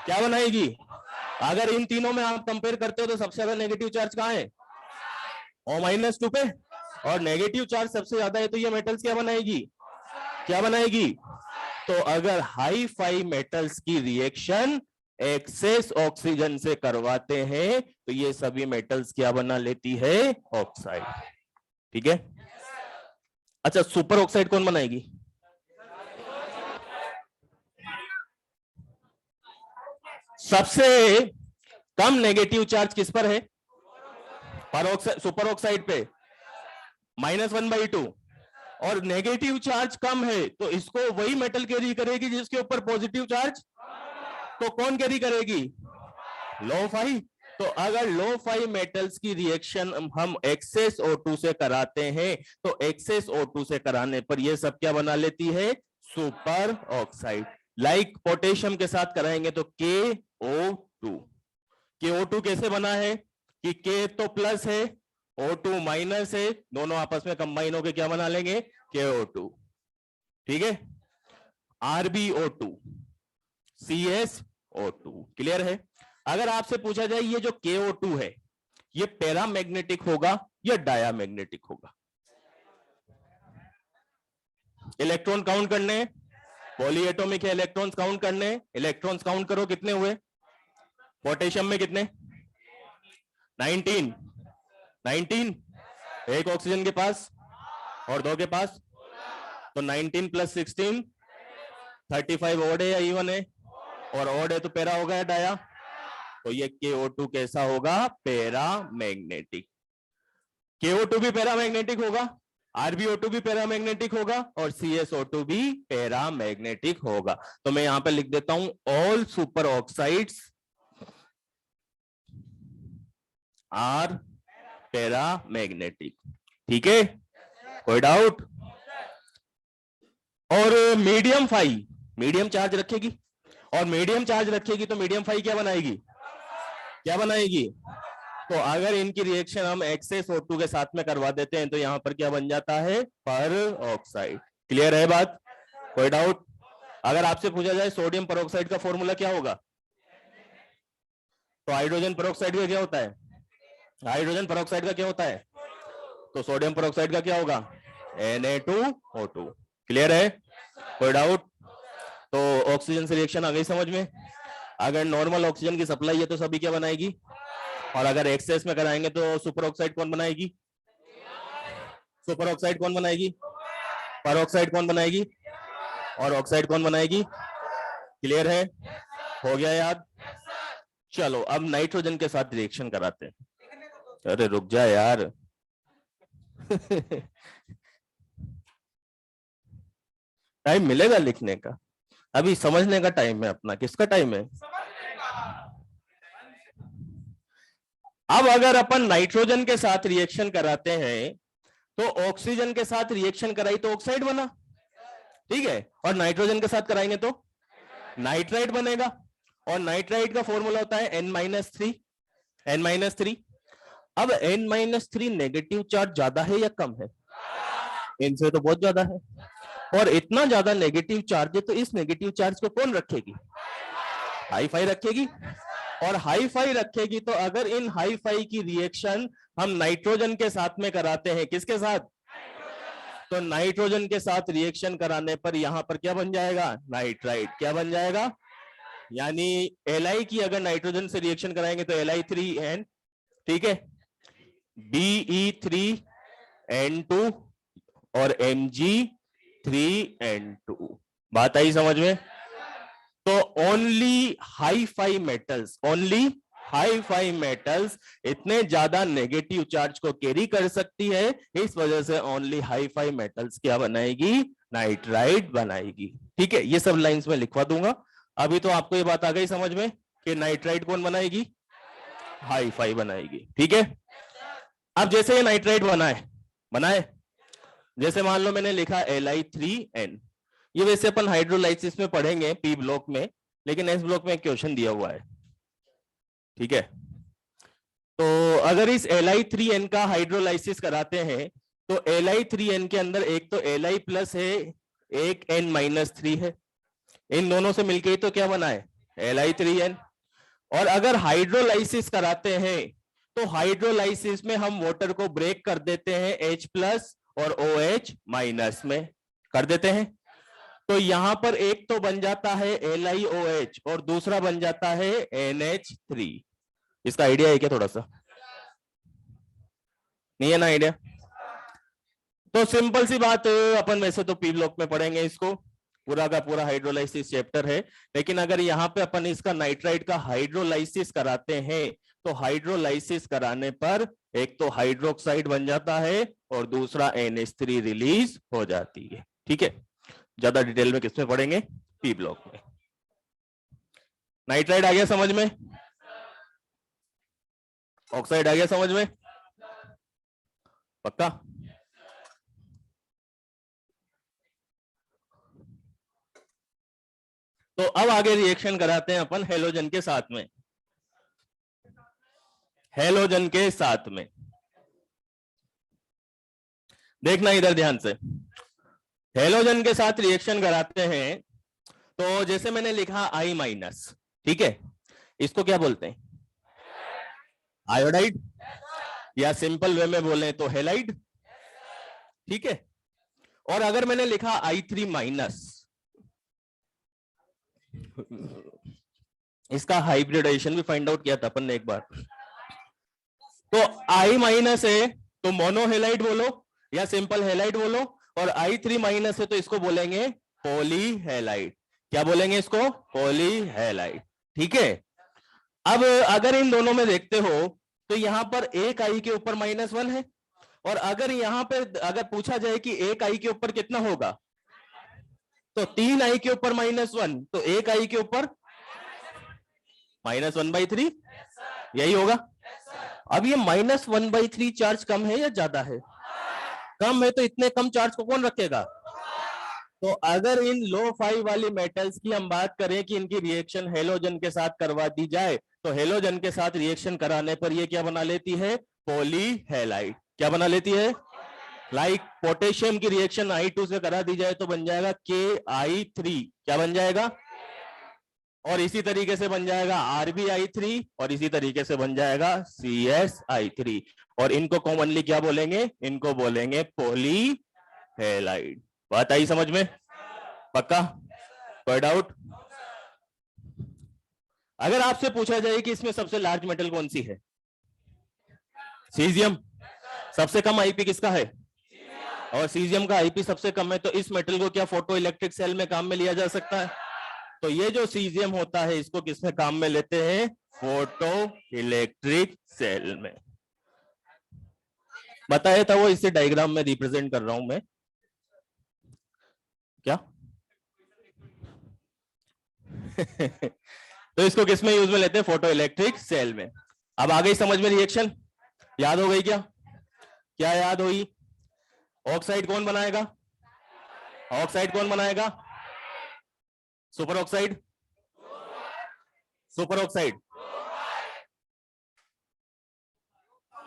क्या बनाएगी? अगर इन तीनों में आप कंपेयर करते हो तो सबसे ज्यादा नेगेटिव चार्ज कहाँ है? O-2 पे। और नेगेटिव चार्ज सबसे ज्यादा है तो ये मेटल्स क्या बनाएगी? क्या बनाएगी? तो अगर हाई फाई मेटल्स की रिएक्शन एक्सेस ऑक्सीजन से करवाते हैं तो ये सभी मेटल्स क्या बना लेती है? ऑक्साइड। ठीक है। अच्छा, सुपर ऑक्साइड कौन बनाएगी? सबसे कम नेगेटिव चार्ज किस पर है? सुपर ऑक्साइड पे -1/2। और नेगेटिव चार्ज कम है तो इसको वही मेटल कैरी करेगी जिसके ऊपर पॉजिटिव चार्ज। तो कौन कैरी करेगी? Lo fi. तो अगर लो फाई मेटल्स की रिएक्शन हम एक्सेस O2 से कराते हैं तो एक्सेस O2 से कराने पर ये सब क्या बना लेती है? Super oxide. लाइक पोटेशियम के साथ कराएंगे तो KO2। KO2 कैसे बना है कि K तो प्लस है, O2 माइनस है, दोनों आपस में कंबाइन होकर क्या बना लेंगे? KO2। ठीक है। RbO2 CsO2। क्लियर है? अगर आपसे पूछा जाए ये जो KO2 है ये पैरामैग्नेटिक होगा या डायामैग्नेटिक होगा? इलेक्ट्रॉन काउंट करने, पॉलीएटॉमिक है, इलेक्ट्रॉन्स काउंट करने। इलेक्ट्रॉन्स काउंट करो कितने हुए? पोटेशियम में कितने? 19। 19 एक ऑक्सीजन के पास और दो के पास, तो 19 + 16 35 ऑड है या इवन है? और ऑड है तो पैरा होगा या डाया? तो ये KO2 कैसा होगा? पैरामैग्नेटिक। KO2 भी पैरामैग्नेटिक होगा, RbO2 भी पैरामैग्नेटिक होगा और CsO2 भी पैरामैग्नेटिक होगा। तो मैं यहां पे लिख देता हूं all super oxides are paramagnetic. ठीक है, कोई डाउट? और मीडियम फाई मीडियम चार्ज रखेगी, और मीडियम चार्ज रखेगी तो मीडियम फाई क्या बनाएगी? क्या बनाएगी? तो अगर इनकी रिएक्शन हम एक्सेस O2 के साथ में करवा देते हैं तो यहां पर क्या बन जाता है? पर ऑक्साइड। क्लियर है बात? कोई डाउट? अगर आपसे पूछा जाए सोडियम परऑक्साइड का फॉर्मूला क्या होगा तो हाइड्रोजन परऑक्साइड का क्या होता है? हाइड्रोजन परऑक्साइड का क्या होता है? तो सोडियम परऑक्साइड का क्या होगा? Na2O2। क्लियर है? कोई डाउट? तो ऑक्सीजन से रिएक्शन आ गई समझ में? अगर नॉर्मल ऑक्सीजन की सप्लाई है तो सभी क्या बनाएगी, और अगर एक्सेस में कराएंगे तो सुपर ऑक्साइड कौन बनाएगी? सुपर ऑक्साइड कौन बनाएगी? पर ऑक्साइड कौन बनाएगी? और ऑक्साइड कौन बनाएगी? क्लियर है? हो गया याद? चलो अब नाइट्रोजन के साथ रिएक्शन कराते हैं। अरे रुक जा यार। टाइम मिलेगा लिखने का, अभी समझने का टाइम है अपना। किसका टाइम है? अब अगर अपन नाइट्रोजन के साथ रिएक्शन कराते हैं तो ऑक्सीजन के साथ रिएक्शन कराई तो ऑक्साइड बना, ठीक है, और नाइट्रोजन के साथ कराएंगे तो नाइट्राइट बनेगा। और नाइट्राइट का फॉर्मूला होता है N-3। N-3। अब N-3 नेगेटिव चार्ज ज्यादा है या कम है? इनसे तो बहुत ज्यादा है, और इतना ज्यादा नेगेटिव चार्ज है तो इस नेगेटिव चार्ज को कौन रखेगी? हाई फाई रखेगी। और हाई फाई रखेगी तो अगर इन हाई फाई की रिएक्शन हम नाइट्रोजन के साथ में कराते हैं, किसके साथ? तो नाइट्रोजन के साथ रिएक्शन कराने पर यहां पर क्या बन जाएगा? नाइट्राइट। क्या बन जाएगा? यानी Li की अगर नाइट्रोजन से रिएक्शन कराएंगे तो Li3N, ठीक है, Be3N2 और Mg3N2। बात आई समझ में? तो ओनली हाई फाई मेटल्स इतने ज्यादा नेगेटिव चार्ज को कैरी कर सकती है, इस वजह से ओनली हाई फाई मेटल्स क्या बनाएगी? नाइट्राइट बनाएगी। ठीक है, ये सब लाइंस में लिखवा दूंगा। अभी तो आपको ये बात आ गई समझ में कि नाइट्राइट कौन बनाएगी? हाई फाई बनाएगी। ठीक है, अब जैसे ये नाइट्राइट बनाए, जैसे मान लो मैंने लिखा Li3N, ये वैसे अपन हाइड्रोलाइसिस में पढ़ेंगे पी ब्लॉक में, लेकिन एस ब्लॉक में क्वेश्चन दिया हुआ है। ठीक है, तो अगर इस Li3N का हाइड्रोलाइसिस कराते हैं तो Li3N के अंदर एक तो Li प्लस है, एक N-3 है, इन दोनों से मिलके ही तो क्या बना है? Li3N। और अगर हाइड्रोलाइसिस कराते हैं तो हाइड्रोलाइसिस में हम वाटर को ब्रेक कर देते हैं H+ और OH- में कर देते हैं। तो यहां पर एक तो बन जाता है LiOH और दूसरा बन जाता है NH3। इसका आइडिया है क्या? थोड़ा सा नहीं है ना आइडिया? तो सिंपल सी बात है, अपन वैसे तो पी ब्लॉक में पढ़ेंगे इसको, पूरा का पूरा हाइड्रोलाइसिस चैप्टर है। लेकिन अगर यहाँ पे अपन इसका नाइट्राइट का हाइड्रोलाइसिस कराते हैं तो हाइड्रोलाइसिस कराने पर एक तो हाइड्रोक्साइड बन जाता है और दूसरा NH3 रिलीज हो जाती है। ठीक है, ज्यादा डिटेल में किसमें पढ़ेंगे? पी ब्लॉक में। नाइट्राइट आ गया समझ में? ऑक्साइड आ गया समझ में? पक्का? तो अब आगे रिएक्शन कराते हैं अपन हेलोजन के साथ में। हेलोजन के साथ में देखना इधर ध्यान से, हेलोजन के साथ रिएक्शन कराते हैं तो जैसे मैंने लिखा I-, ठीक है, इसको क्या बोलते हैं? आयोडाइड, या सिंपल वे में बोले तो हेलाइड। ठीक है, और अगर मैंने लिखा I3-, इसका हाइब्रिडाइजेशन भी फाइंड आउट किया था अपन ने एक बार। तो I- है तो मोनोहेलाइड बोलो या सिंपल हेलाइड बोलो, और I3- है तो इसको बोलेंगे पॉलीहेलाइड। क्या बोलेंगे इसको? पॉलीहेलाइड। ठीक है, अब अगर इन दोनों में देखते हो तो यहां पर एक आई के ऊपर -1 है, और अगर यहां पे अगर पूछा जाए कि एक आई के ऊपर कितना होगा, तो 3 आई के ऊपर -1, तो एक आई के ऊपर -1/3, यही होगा। अब ये -1/3 चार्ज कम है या ज्यादा है? कम है, तो इतने कम चार्ज को कौन रखेगा? तो अगर इन लो फाई वाली मेटल्स की हम बात करें कि इनकी रिएक्शन हेलोजन के साथ करवा दी जाए, तो हेलोजन के साथ रिएक्शन कराने पर ये क्या बना लेती है? पॉलीहेलाइड। क्या बना लेती है? लाइक पोटेशियम की रिएक्शन I2 से करा दी जाए तो बन जाएगा KI3। क्या बन जाएगा? और इसी तरीके से बन जाएगा RbI3, और इसी तरीके से बन जाएगा CsI3। और इनको कॉमनली क्या बोलेंगे? इनको बोलेंगे पॉलीहेलाइड। बात आई समझ में? पक्का? कोई डाउट? अगर आपसे पूछा जाए कि इसमें सबसे लार्ज मेटल कौन सी है? सीजियम। सबसे कम आईपी किसका है? और सीजियम का आईपी सबसे कम है, तो इस मेटल को क्या फोटो इलेक्ट्रिक सेल में काम में लिया जा सकता है? तो ये जो सीजियम होता है इसको किसमें काम में लेते हैं? फोटो इलेक्ट्रिक सेल में। बताया था वो, इसे डायग्राम में रिप्रेजेंट कर रहा हूं मैं। क्या? तो इसको किसमें यूज में लेते हैं? फोटो इलेक्ट्रिक सेल में। अब आ गई समझ में रिएक्शन? याद हो गई क्या? क्या याद हुई? ऑक्साइड कौन बनाएगा? ऑक्साइड कौन बनाएगा? Super oxide. सुपर ऑक्साइड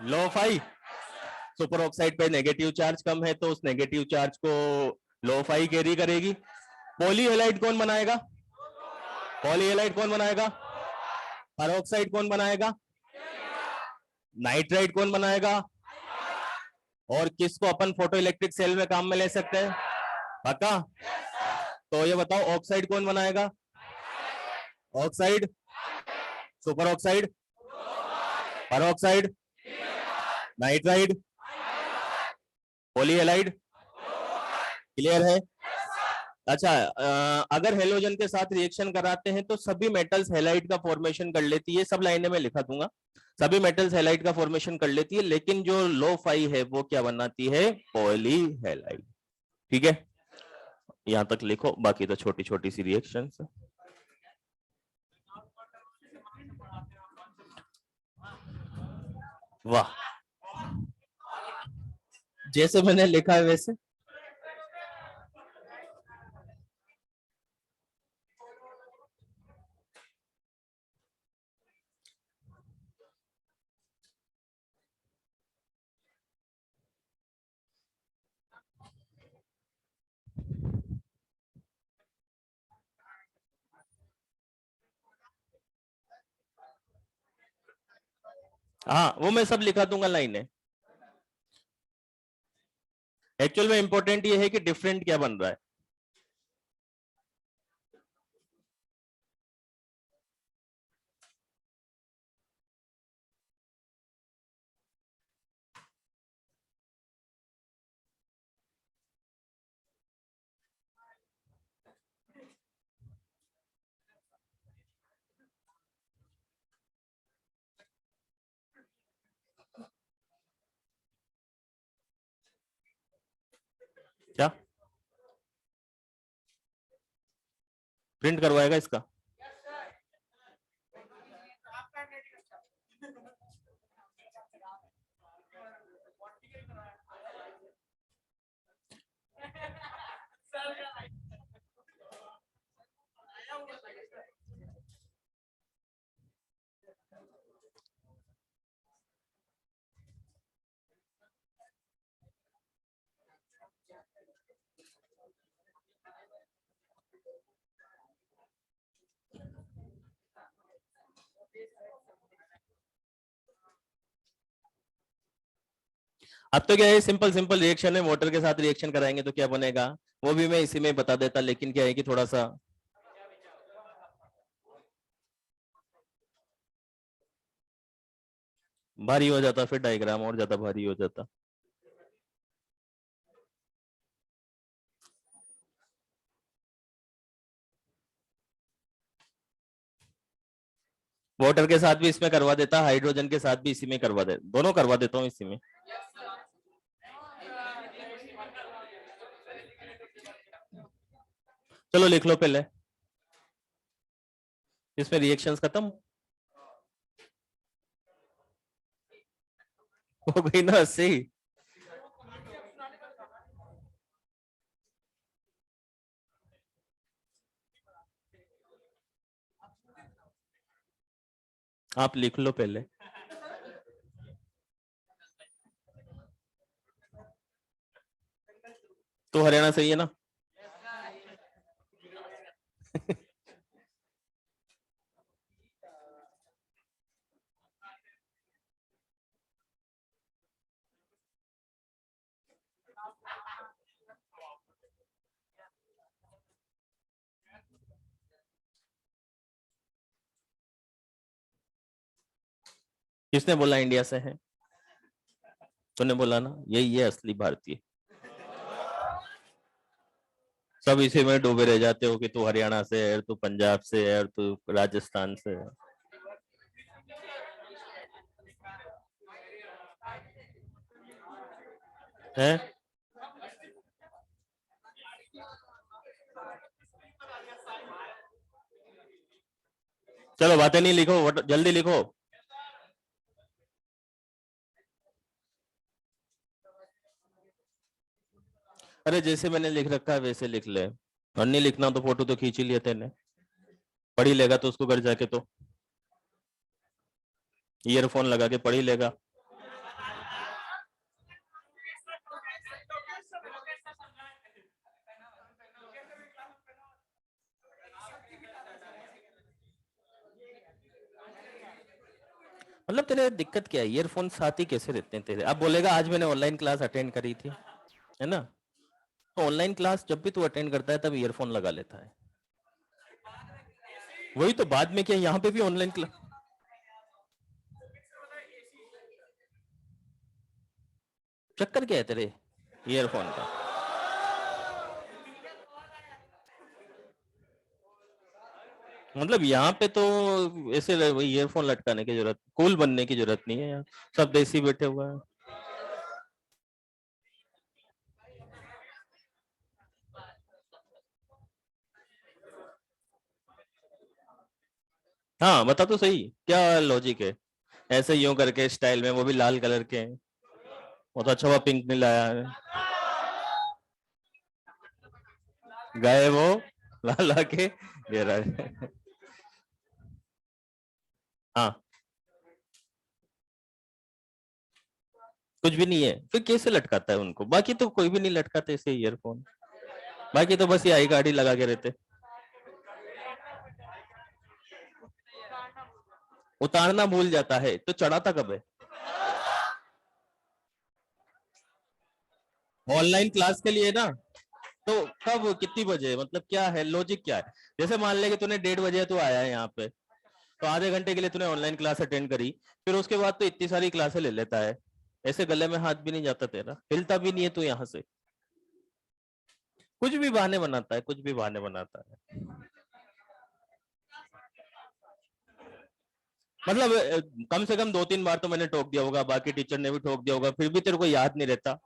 लो फाई। सुपर ऑक्साइड पे नेगेटिव चार्ज कम है तो उस नेगेटिव चार्ज को लो फाई कैरी करेगी। पॉलीहेलाइड कौन बनाएगा? पॉलीहेलाइड कौन बनाएगा? पेरोक्साइड कौन बनाएगा? नाइट्राइड कौन बनाएगा? और किसको अपन फोटो इलेक्ट्रिक सेल में काम में ले सकते हैं? पक्का? तो ये बताओ ऑक्साइड कौन बनाएगा? Oxide, super oxide, peroxide, nitride, polyhalide. Clear है? अच्छा, अगर हेलोजन के साथ रिएक्शन कराते हैं तो सभी मेटल्स हेलाइड का फॉर्मेशन कर लेती है। सब लाइनें में लिखा दूंगा, सभी मेटल्स हेलाइड का फॉर्मेशन कर लेती है, लेकिन जो लो फाई है वो क्या बनाती है? पॉलीहेलाइड। ठीक है, यहां तक लिखो, बाकी तो छोटी छोटी सी रिएक्शन है। वाह, जैसे मैंने लिखा है वैसे। हाँ वो मैं सब लिखा दूंगा लाइन है। एक्चुअल में इंपॉर्टेंट ये है कि डिफरेंट क्या बन रहा है। क्या प्रिंट करवाएगा इसका? अब तो क्या है, सिंपल सिंपल रिएक्शन है, वाटर के साथ रिएक्शन कराएंगे तो क्या बनेगा वो भी मैं इसी में बता देता, लेकिन क्या है कि थोड़ा सा भारी हो जाता, फिर डायग्राम और ज्यादा भारी हो जाता। वाटर के साथ भी इसमें करवा देता, हाइड्रोजन के साथ भी इसी में करवा दे, दोनों करवा देता हूँ इसी में। चलो लिख लो पहले, इसमें रिएक्शंस खत्म हो गई ना, सही। आप लिख लो पहले। तो हरियाणा सही है ना? किसने बोला इंडिया से है? तूने बोला ना, यही है असली भारतीय। सब इसी में डूबे रह जाते हो कि तू हरियाणा से है, तू पंजाब से है, और तू राजस्थान से है। हैं? चलो बातें नहीं लिखो, जल्दी लिखो। अरे जैसे मैंने लिख रखा है वैसे लिख ले, और नहीं लिखना तो फोटो तो खींच ही लिया तेने, पढ़ ही लेगा तो उसको घर जाके, तो ईयरफोन लगा के पढ़ ही लेगा। मतलब तेरे दिक्कत क्या है, ईयरफोन साथ ही कैसे रहते हैं तेरे? अब बोलेगा आज मैंने ऑनलाइन क्लास अटेंड करी थी, है ना? तो ऑनलाइन क्लास जब भी तू अटेंड करता है तब ईयरफोन लगा लेता है। वही तो, बाद में क्या यहाँ पे भी ऑनलाइन क्लास? चक्कर क्या है तेरे ईयरफोन का? मतलब यहाँ पे तो ऐसे ईयरफोन लटकाने की जरूरत, कूल बनने की जरूरत नहीं है यार, सब देसी बैठे हुए हैं। हाँ बता तो सही, क्या लॉजिक है? ऐसे यूं करके स्टाइल में, वो भी लाल कलर के हैं, वो तो अच्छा हुआ पिंक नहीं लाया है। गए वो ला ला के दे रहा है। हाँ कुछ भी नहीं है, फिर कैसे लटकाता है उनको? बाकी तो कोई भी नहीं लटकाते ऐसे ईयरफोन, बाकी तो बस ये आई कार्ड ही लगा के रहते। उतारना भूल जाता है तो चढ़ाता कब है? ऑनलाइन क्लास के लिए ना, तो कब कितनी बजे, मतलब क्या है लॉजिक, क्या है? जैसे मान ले कि तूने 1:30 बजे तू आया है यहाँ पे, तो आधे घंटे के लिए तूने ऑनलाइन क्लास अटेंड करी, फिर उसके बाद तो इतनी सारी क्लासें ले लेता है, ऐसे गले में हाथ भी नहीं जाता तेरा, हिलता भी नहीं है तू यहाँ से, कुछ भी बहाने बनाता है, कुछ भी बहाने बनाता है। मतलब कम से कम 2-3 बार तो मैंने टोक दिया होगा, बाकी टीचर ने भी ठोक दिया होगा, फिर भी तेरे को याद नहीं रहता।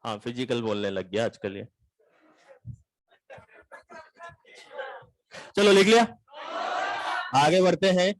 हाँ, फिजिकल बोलने लग गया आजकल ये। चलो लिख लिया, आगे बढ़ते हैं।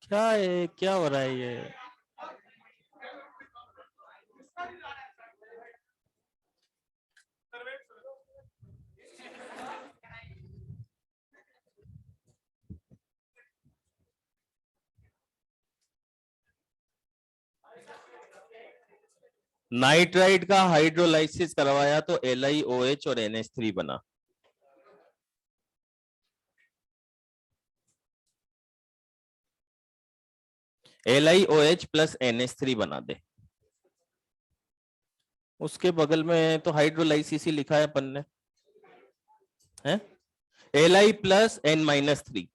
क्या है, क्या हो रहा है ये? नाइट्राइट का हाइड्रोलाइसिस करवाया तो LiOH और NH3 बना। LiOH प्लस NH3 बना दे। उसके बगल में तो हाइड्रोलाइसिस ही लिखा है अपन ने, है Li प्लस N-3।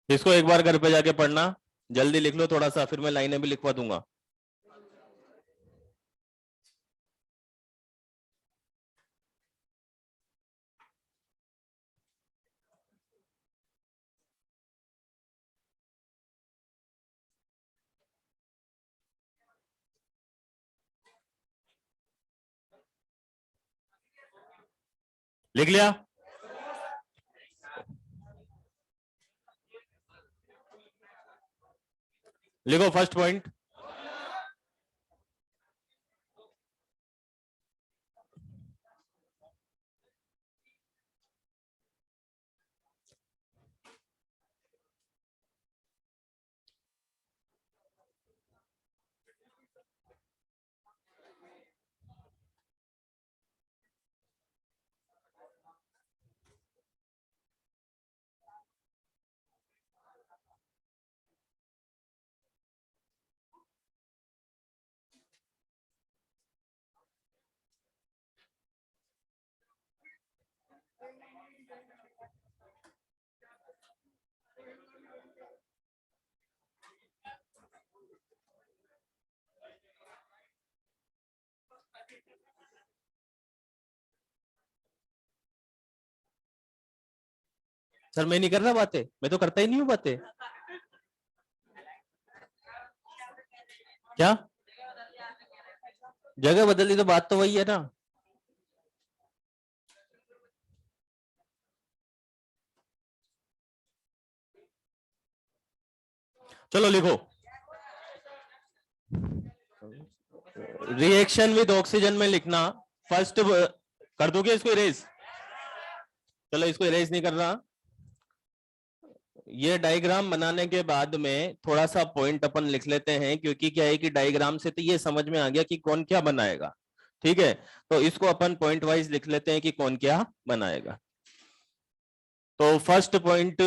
इसको एक बार घर पे जाके पढ़ना, जल्दी लिख लो थोड़ा सा, फिर मैं लाइनें भी लिखवा दूंगा। लिख लिया? लिखो फर्स्ट पॉइंट। सर मैं नहीं कर रहा बातें, मैं तो करता ही नहीं हूँ बातें। क्या जगह बदली, तो बात तो वही है ना। चलो लिखो, रिएक्शन विद ऑक्सीजन में लिखना फर्स्ट, कर दोगे इसको इरेज? चलो इसको इरेज नहीं कर रहा। ये डायग्राम बनाने के बाद में थोड़ा सा पॉइंट अपन लिख लेते हैं, क्योंकि क्या है कि डायग्राम से तो ये समझ में आ गया कि कौन क्या बनाएगा, ठीक है? तो इसको अपन पॉइंट वाइज लिख लेते हैं कि कौन क्या बनाएगा। तो फर्स्ट पॉइंट,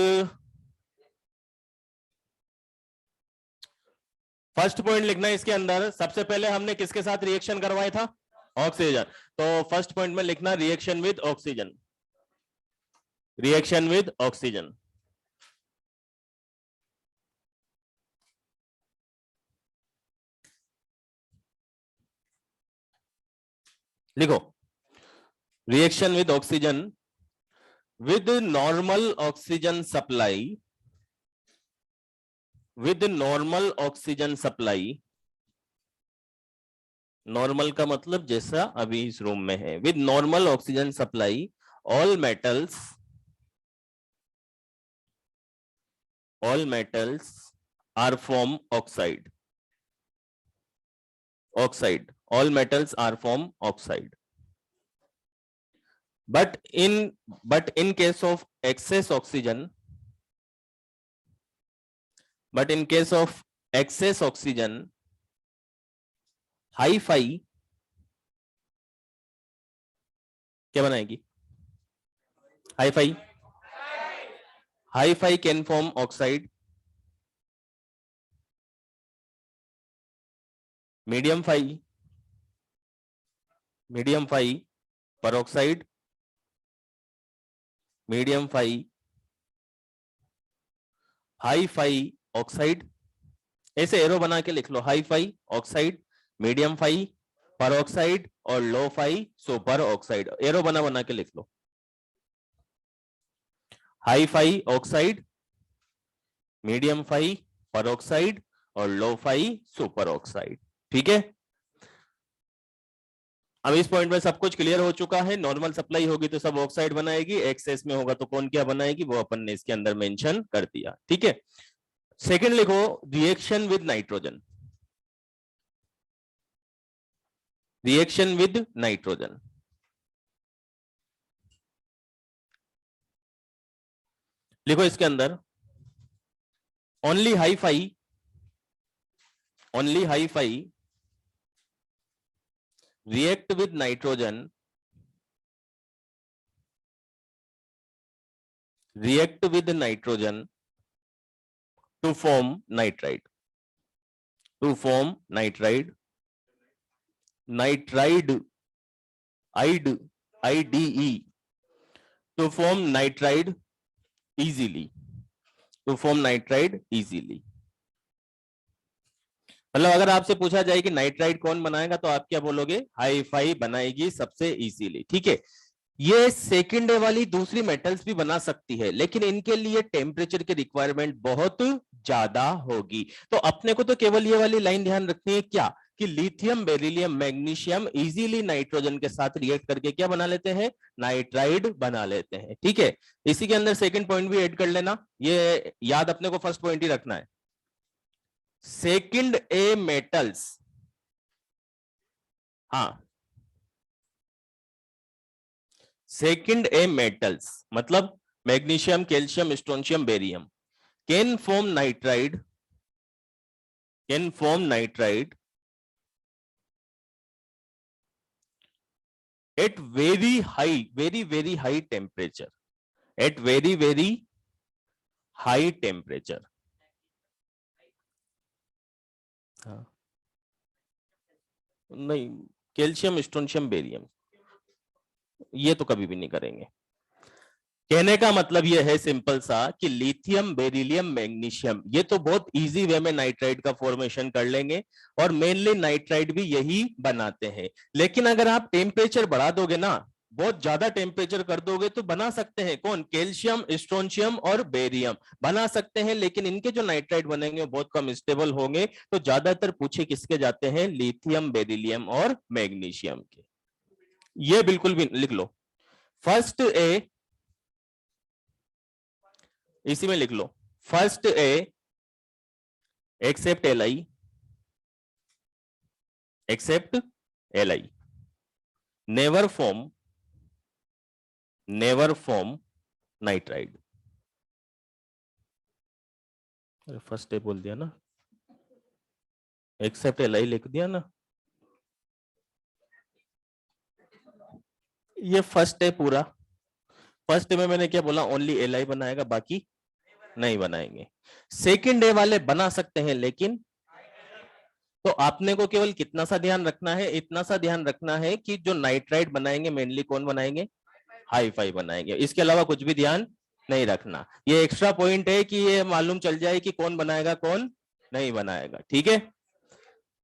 लिखना है इसके अंदर। सबसे पहले हमने किसके साथ रिएक्शन करवाया था? ऑक्सीजन। तो फर्स्ट पॉइंट में लिखना reaction with oxygen, reaction with oxygen. लिखो, reaction with oxygen with normal oxygen supply, with normal oxygen supply, normal का मतलब जैसा अभी इस रूम में है। With normal oxygen supply all metals are from oxide. All metals are from oxide. But in case of excess oxygen, high phi क्या बनाएगी? High phi can form oxide, medium phi peroxide, medium phi high phi oxide. ऐसे arrow बना के लिख लो, high phi oxide, medium phi peroxide और low phi super oxide. Arrow बना के लिख लो, high phi oxide, medium phi peroxide और लो फाई सुपर ऑक्साइड। ठीक है, अब इस पॉइंट में सब कुछ क्लियर हो चुका है। नॉर्मल सप्लाई होगी तो सब ऑक्साइड बनाएगी, एक्सेस में होगा तो कौन क्या बनाएगी वो अपन ने इसके अंदर मेंशन कर दिया। ठीक है, सेकंड लिखो, reaction with nitrogen. Reaction with nitrogen, लिखो इसके अंदर only hi fi react with nitrogen to form nitride, IDE, to form nitride easily, मतलब अगर आपसे पूछा जाए कि नाइट्राइड कौन बनाएगा तो आप क्या बोलोगे? हाई फाई बनाएगी सबसे इजीली। ठीक है, ये सेकेंड वाली दूसरी मेटल्स भी बना सकती है, लेकिन इनके लिए टेम्परेचर की रिक्वायरमेंट बहुत ज्यादा होगी। तो अपने को तो केवल ये वाली लाइन ध्यान रखनी है, क्या कि lithium, beryllium, magnesium easily nitrogen के साथ रिएक्ट करके क्या बना लेते हैं? नाइट्राइड बना लेते हैं। ठीक है, इसी के अंदर सेकंड पॉइंट भी ऐड कर लेना, ये याद अपने को फर्स्ट पॉइंट ही रखना है। सेकंड ए मेटल्स, हाँ, सेकंड ए मेटल्स मतलब magnesium, calcium, strontium, barium can form nitride at very high temperature, at very high temperature। हाँ, नहीं, कैल्शियम, स्ट्रोंशियम, बेरियम ये तो कभी भी नहीं करेंगे। कहने का मतलब यह है सिंपल सा कि लिथियम, बेरिलियम, मैग्नीशियम ये तो बहुत इजी वे में नाइट्राइड का फॉर्मेशन कर लेंगे, और मेनली नाइट्राइड भी यही बनाते हैं। लेकिन अगर आप टेम्परेचर बढ़ा दोगे ना, बहुत ज्यादा टेम्परेचर कर दोगे तो बना सकते हैं कौन? कैल्शियम, स्ट्रोंशियम और बेरियम बना सकते हैं, लेकिन इनके जो नाइट्राइड बनेंगे वो बहुत कम स्टेबल होंगे। तो ज्यादातर पूछे किसके जाते हैं? लिथियम, बेरिलियम और मैग्नीशियम के। ये बिल्कुल भी लिख लो, फर्स्ट ए, इसी में लिख लो, first A except L I, never form nitride. First A बोल दिया ना, एक्सेप्ट एल आई लिख दिया ना, ये फर्स्ट है पूरा। फर्स्ट में मैंने क्या बोला? ओनली एल आई बनाएगा, बाकी नहीं बनाएंगे। सेकंड डे वाले बना सकते हैं, लेकिन तो आपने को केवल कितना सा ध्यान रखना है? इतना सा ध्यान रखना है कि जो नाइट्राइड बनाएंगे मेनली कौन बनाएंगे? हाई फाई बनाएंगे। इसके अलावा कुछ भी ध्यान नहीं रखना। ये एक्स्ट्रा पॉइंट है कि ये मालूम चल जाए कि कौन बनाएगा कौन नहीं बनाएगा। ठीक है,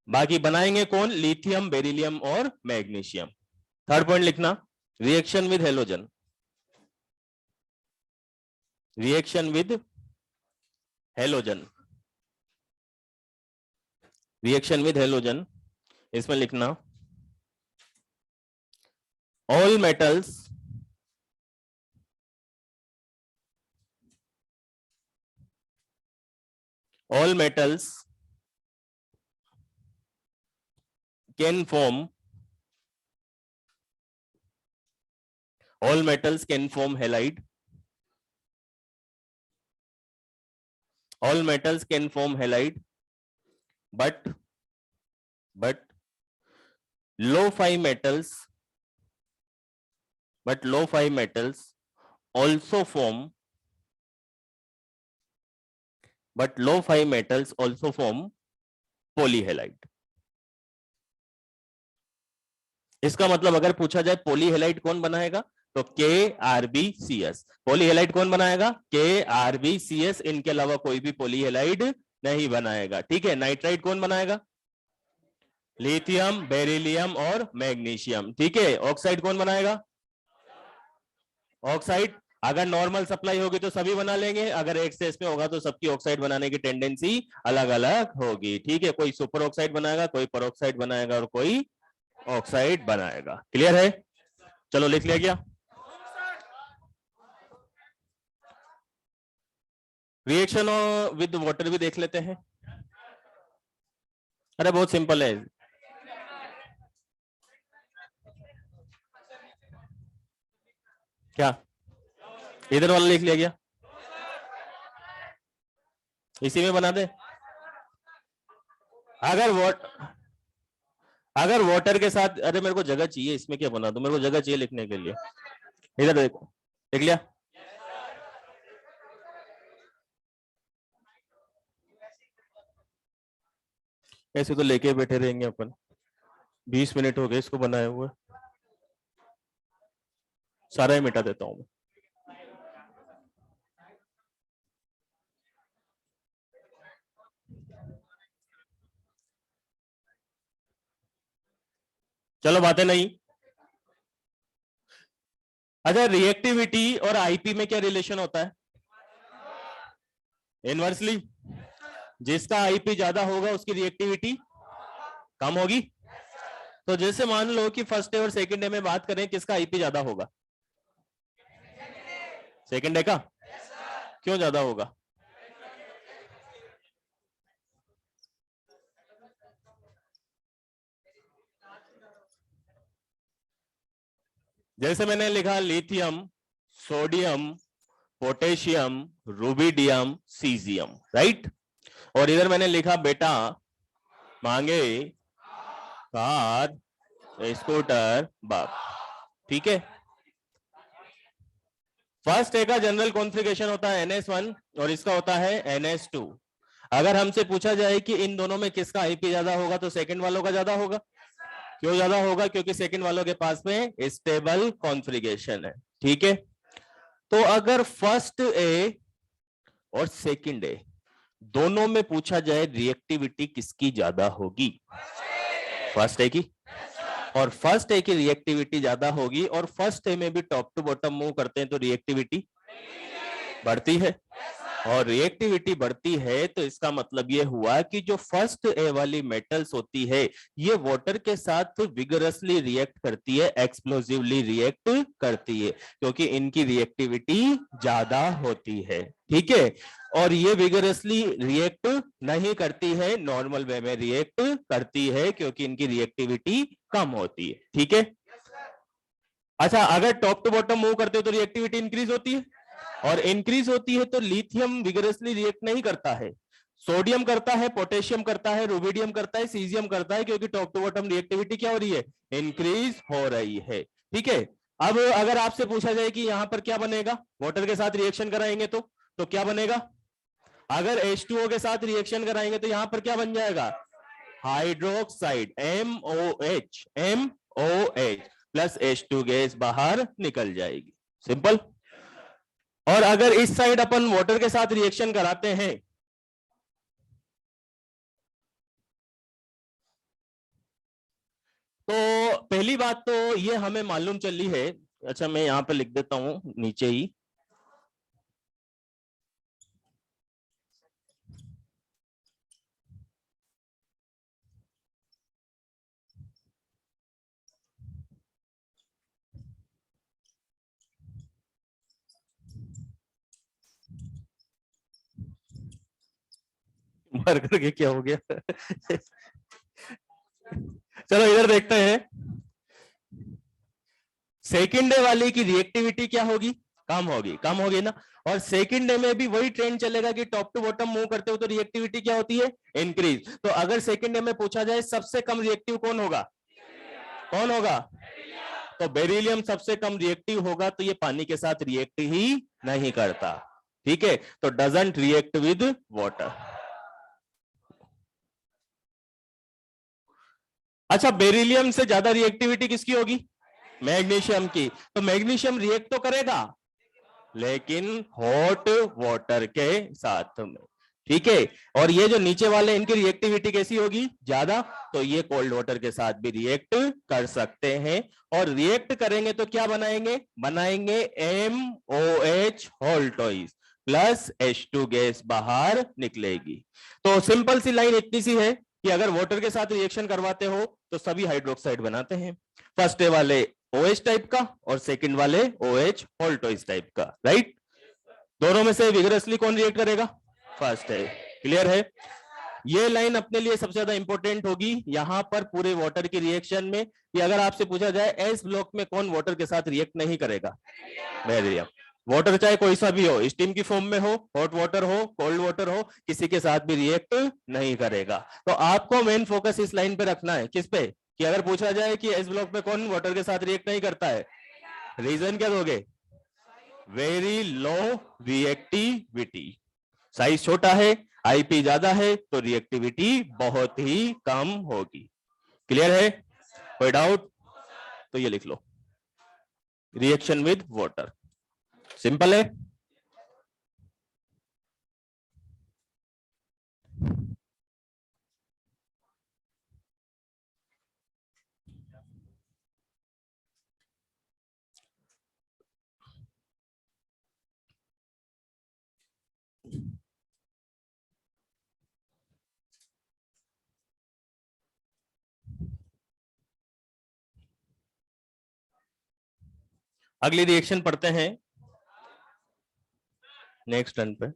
बाकी बनाएंगे कौन? लिथियम, बेरिलियम और मैग्नीशियम। थर्ड पॉइंट लिखना, reaction with halogen, reaction with halogen, इसमें लिखना all metals can form halide. All metals can form halide, but low phi metals also form polyhalide. इसका मतलब अगर पूछा जाए पॉलीहेलाइड कौन बनाएगा तो KRbCs। पॉलीहेलाइड कौन बनाएगा? KRbCs। इनके अलावा कोई भी पॉलीहेलाइड नहीं बनाएगा। ठीक है। नाइट्राइड कौन बनाएगा? लिथियम, बेरिलियम और मैग्नीशियम। ठीक है। ऑक्साइड कौन बनाएगा? ऑक्साइड अगर नॉर्मल सप्लाई होगी तो सभी बना लेंगे, अगर एक्सेस में होगा तो सबकी ऑक्साइड बनाने की टेंडेंसी अलग अलग होगी। ठीक है। कोई सुपर ऑक्साइड बनाएगा, कोई परऑक्साइड बनाएगा और कोई ऑक्साइड बनाएगा। क्लियर है? चलो लिख लिया गया। रिएक्शन विद वाटर भी देख लेते हैं। अरे बहुत सिंपल है। क्या इधर वाला लिख लिया गया? इसी में बना दे। अगर वाटर के साथ, अरे मेरे को जगह चाहिए, इसमें क्या बना दूं? मेरे को जगह चाहिए लिखने के लिए। इधर देखो, लिख लिया। ऐसे तो लेके बैठे रहेंगे अपन। 20 मिनट हो गए इसको बनाए हुए। सारा ही मिटा देता हूं मैं। चलो बातें नहीं। अच्छा, रिएक्टिविटी और आईपी में क्या रिलेशन होता है? इनवर्सली। जिसका आईपी ज्यादा होगा उसकी रिएक्टिविटी कम होगी। तो जैसे मान लो कि फर्स्ट डे और सेकंड डे में बात करें, किसका आईपी ज्यादा होगा? सेकंड डे का। क्यों ज्यादा होगा? जैसे मैंने लिखा lithium, sodium, potassium, rubidium, caesium, right. और इधर मैंने लिखा बेटा मांगे कार, स्कूटर, बाप। ठीक है। फर्स्ट ए का जनरल कॉन्फ़िगरेशन होता है NS1 और इसका होता है NS2। अगर हमसे पूछा जाए कि इन दोनों में किसका आईपी ज्यादा होगा तो सेकंड वालों का ज्यादा होगा। क्यों ज्यादा होगा? क्योंकि सेकंड वालों के पास में स्टेबल कॉन्फ़िगरेशन है। ठीक है। तो अगर फर्स्ट ए और सेकंड ए दोनों में पूछा जाए रिएक्टिविटी किसकी ज्यादा होगी? फर्स्ट ए की। और फर्स्ट ए की रिएक्टिविटी ज्यादा होगी और फर्स्ट ए में भी टॉप टू बॉटम मूव करते हैं तो रिएक्टिविटी बढ़ती है। और रिएक्टिविटी बढ़ती है तो इसका मतलब ये हुआ कि जो फर्स्ट ए वाली मेटल्स होती है ये वाटर के साथ विगरसली रिएक्ट करती है, एक्सप्लोसिवली रिएक्ट करती है, क्योंकि इनकी रिएक्टिविटी ज्यादा होती है। ठीक है। और ये विगरसली रिएक्ट नहीं करती है, नॉर्मल वे में रिएक्ट करती है क्योंकि इनकी रिएक्टिविटी कम होती है। ठीक है। अच्छा, अगर टॉप टू बॉटम मूव करते हो तो रिएक्टिविटी इंक्रीज होती है, और इंक्रीज होती है तो लिथियम विगरसली रिएक्ट नहीं करता है, सोडियम करता है, पोटेशियम करता है, रुबिडियम करता है, सीजियम करता है, क्योंकि टॉप टू बॉटम रिएक्टिविटी क्या हो रही है? इंक्रीज हो रही है। ठीक है। अब अगर आपसे पूछा जाए कि यहां पर क्या बनेगा, वाटर के साथ रिएक्शन कराएंगे तो क्या बनेगा? अगर H2O के साथ रिएक्शन कराएंगे तो यहां पर क्या बन जाएगा? Hydroxide, MOH plus H2 gas बाहर निकल जाएगी। सिंपल। और अगर इस साइड अपन वाटर के साथ रिएक्शन कराते हैं तो पहली बात तो ये हमें मालूम चली है। अच्छा, मैं यहां पे लिख देता हूं नीचे ही। बार करके क्या हो गया? चलो इधर देखते हैं। सेकेंड डे वाले की रिएक्टिविटी क्या होगी? कम होगी ना। और सेकेंड डे में भी वही ट्रेंड चलेगा कि टॉप टू बॉटम मूव करते हो तो रिएक्टिविटी क्या होती है? इंक्रीज। तो अगर सेकेंड डे में पूछा जाए सबसे कम रिएक्टिव कौन होगा? कौन होगा? तो बेरिलियम सबसे कम रिएक्टिव होगा, तो ये पानी के साथ रिएक्ट ही नहीं करता। ठीक है, तो डजंट रिएक्ट विद वाटर। अच्छा, बेरिलियम से ज्यादा रिएक्टिविटी किसकी होगी? मैग्नीशियम की। तो मैग्नीशियम रिएक्ट तो करेगा, लेकिन हॉट वाटर के साथ में। ठीक है, और ये जो नीचे वाले इनकी रिएक्टिविटी कैसी होगी? ज्यादा। तो ये कोल्ड वाटर के साथ भी रिएक्ट कर सकते हैं, और रिएक्ट करेंगे तो क्या बनाएंगे? बनाएंगे MOH होल्टोइस प्लस H2 गैस बाहर निकलेगी। तो सिंपल सी लाइन इतनी सी है कि अगर वाटर के साथ रिएक्शन करवाते हो तो सभी हाइड्रोक्साइड बनाते हैं। फर्स्ट डे वाले OH टाइप का और सेकंड वाले OH होल्टोइस टाइप का, राइट? दोनों में से विगरसली कौन रिएक्ट करेगा? फर्स्ट है। क्लियर है? ये लाइन अपने लिए सबसे ज्यादा इंपॉर्टेंट होगी यहां पर पूरे वाटर के रिएक्शन में, कि अगर आपसे पूछा जाए एस ब्लॉक में कौन वाटर के साथ रिएक्ट नहीं करेगा? बेरिलियम। वाटर चाहे कोई सा भी हो, स्टीम की फॉर्म में हो, हॉट वाटर हो, कोल्ड वाटर हो, किसी के साथ भी रिएक्ट नहीं करेगा। तो आपको मेन फोकस इस लाइन पे रखना है। किस पे? कि अगर पूछा जाए कि एस ब्लॉक में कौन वाटर के साथ रिएक्ट नहीं करता है, रीजन क्या दोगे? Very low reactivity. साइज छोटा है, IP ज्यादा है, तो रिएक्टिविटी बहुत ही कम होगी। क्लियर है? कोई डाउट? तो ये लिख लो, रिएक्शन विद वाटर। सिंपल है। अगली रिएक्शन पढ़ते हैं नेक्स्ट टर्न पे।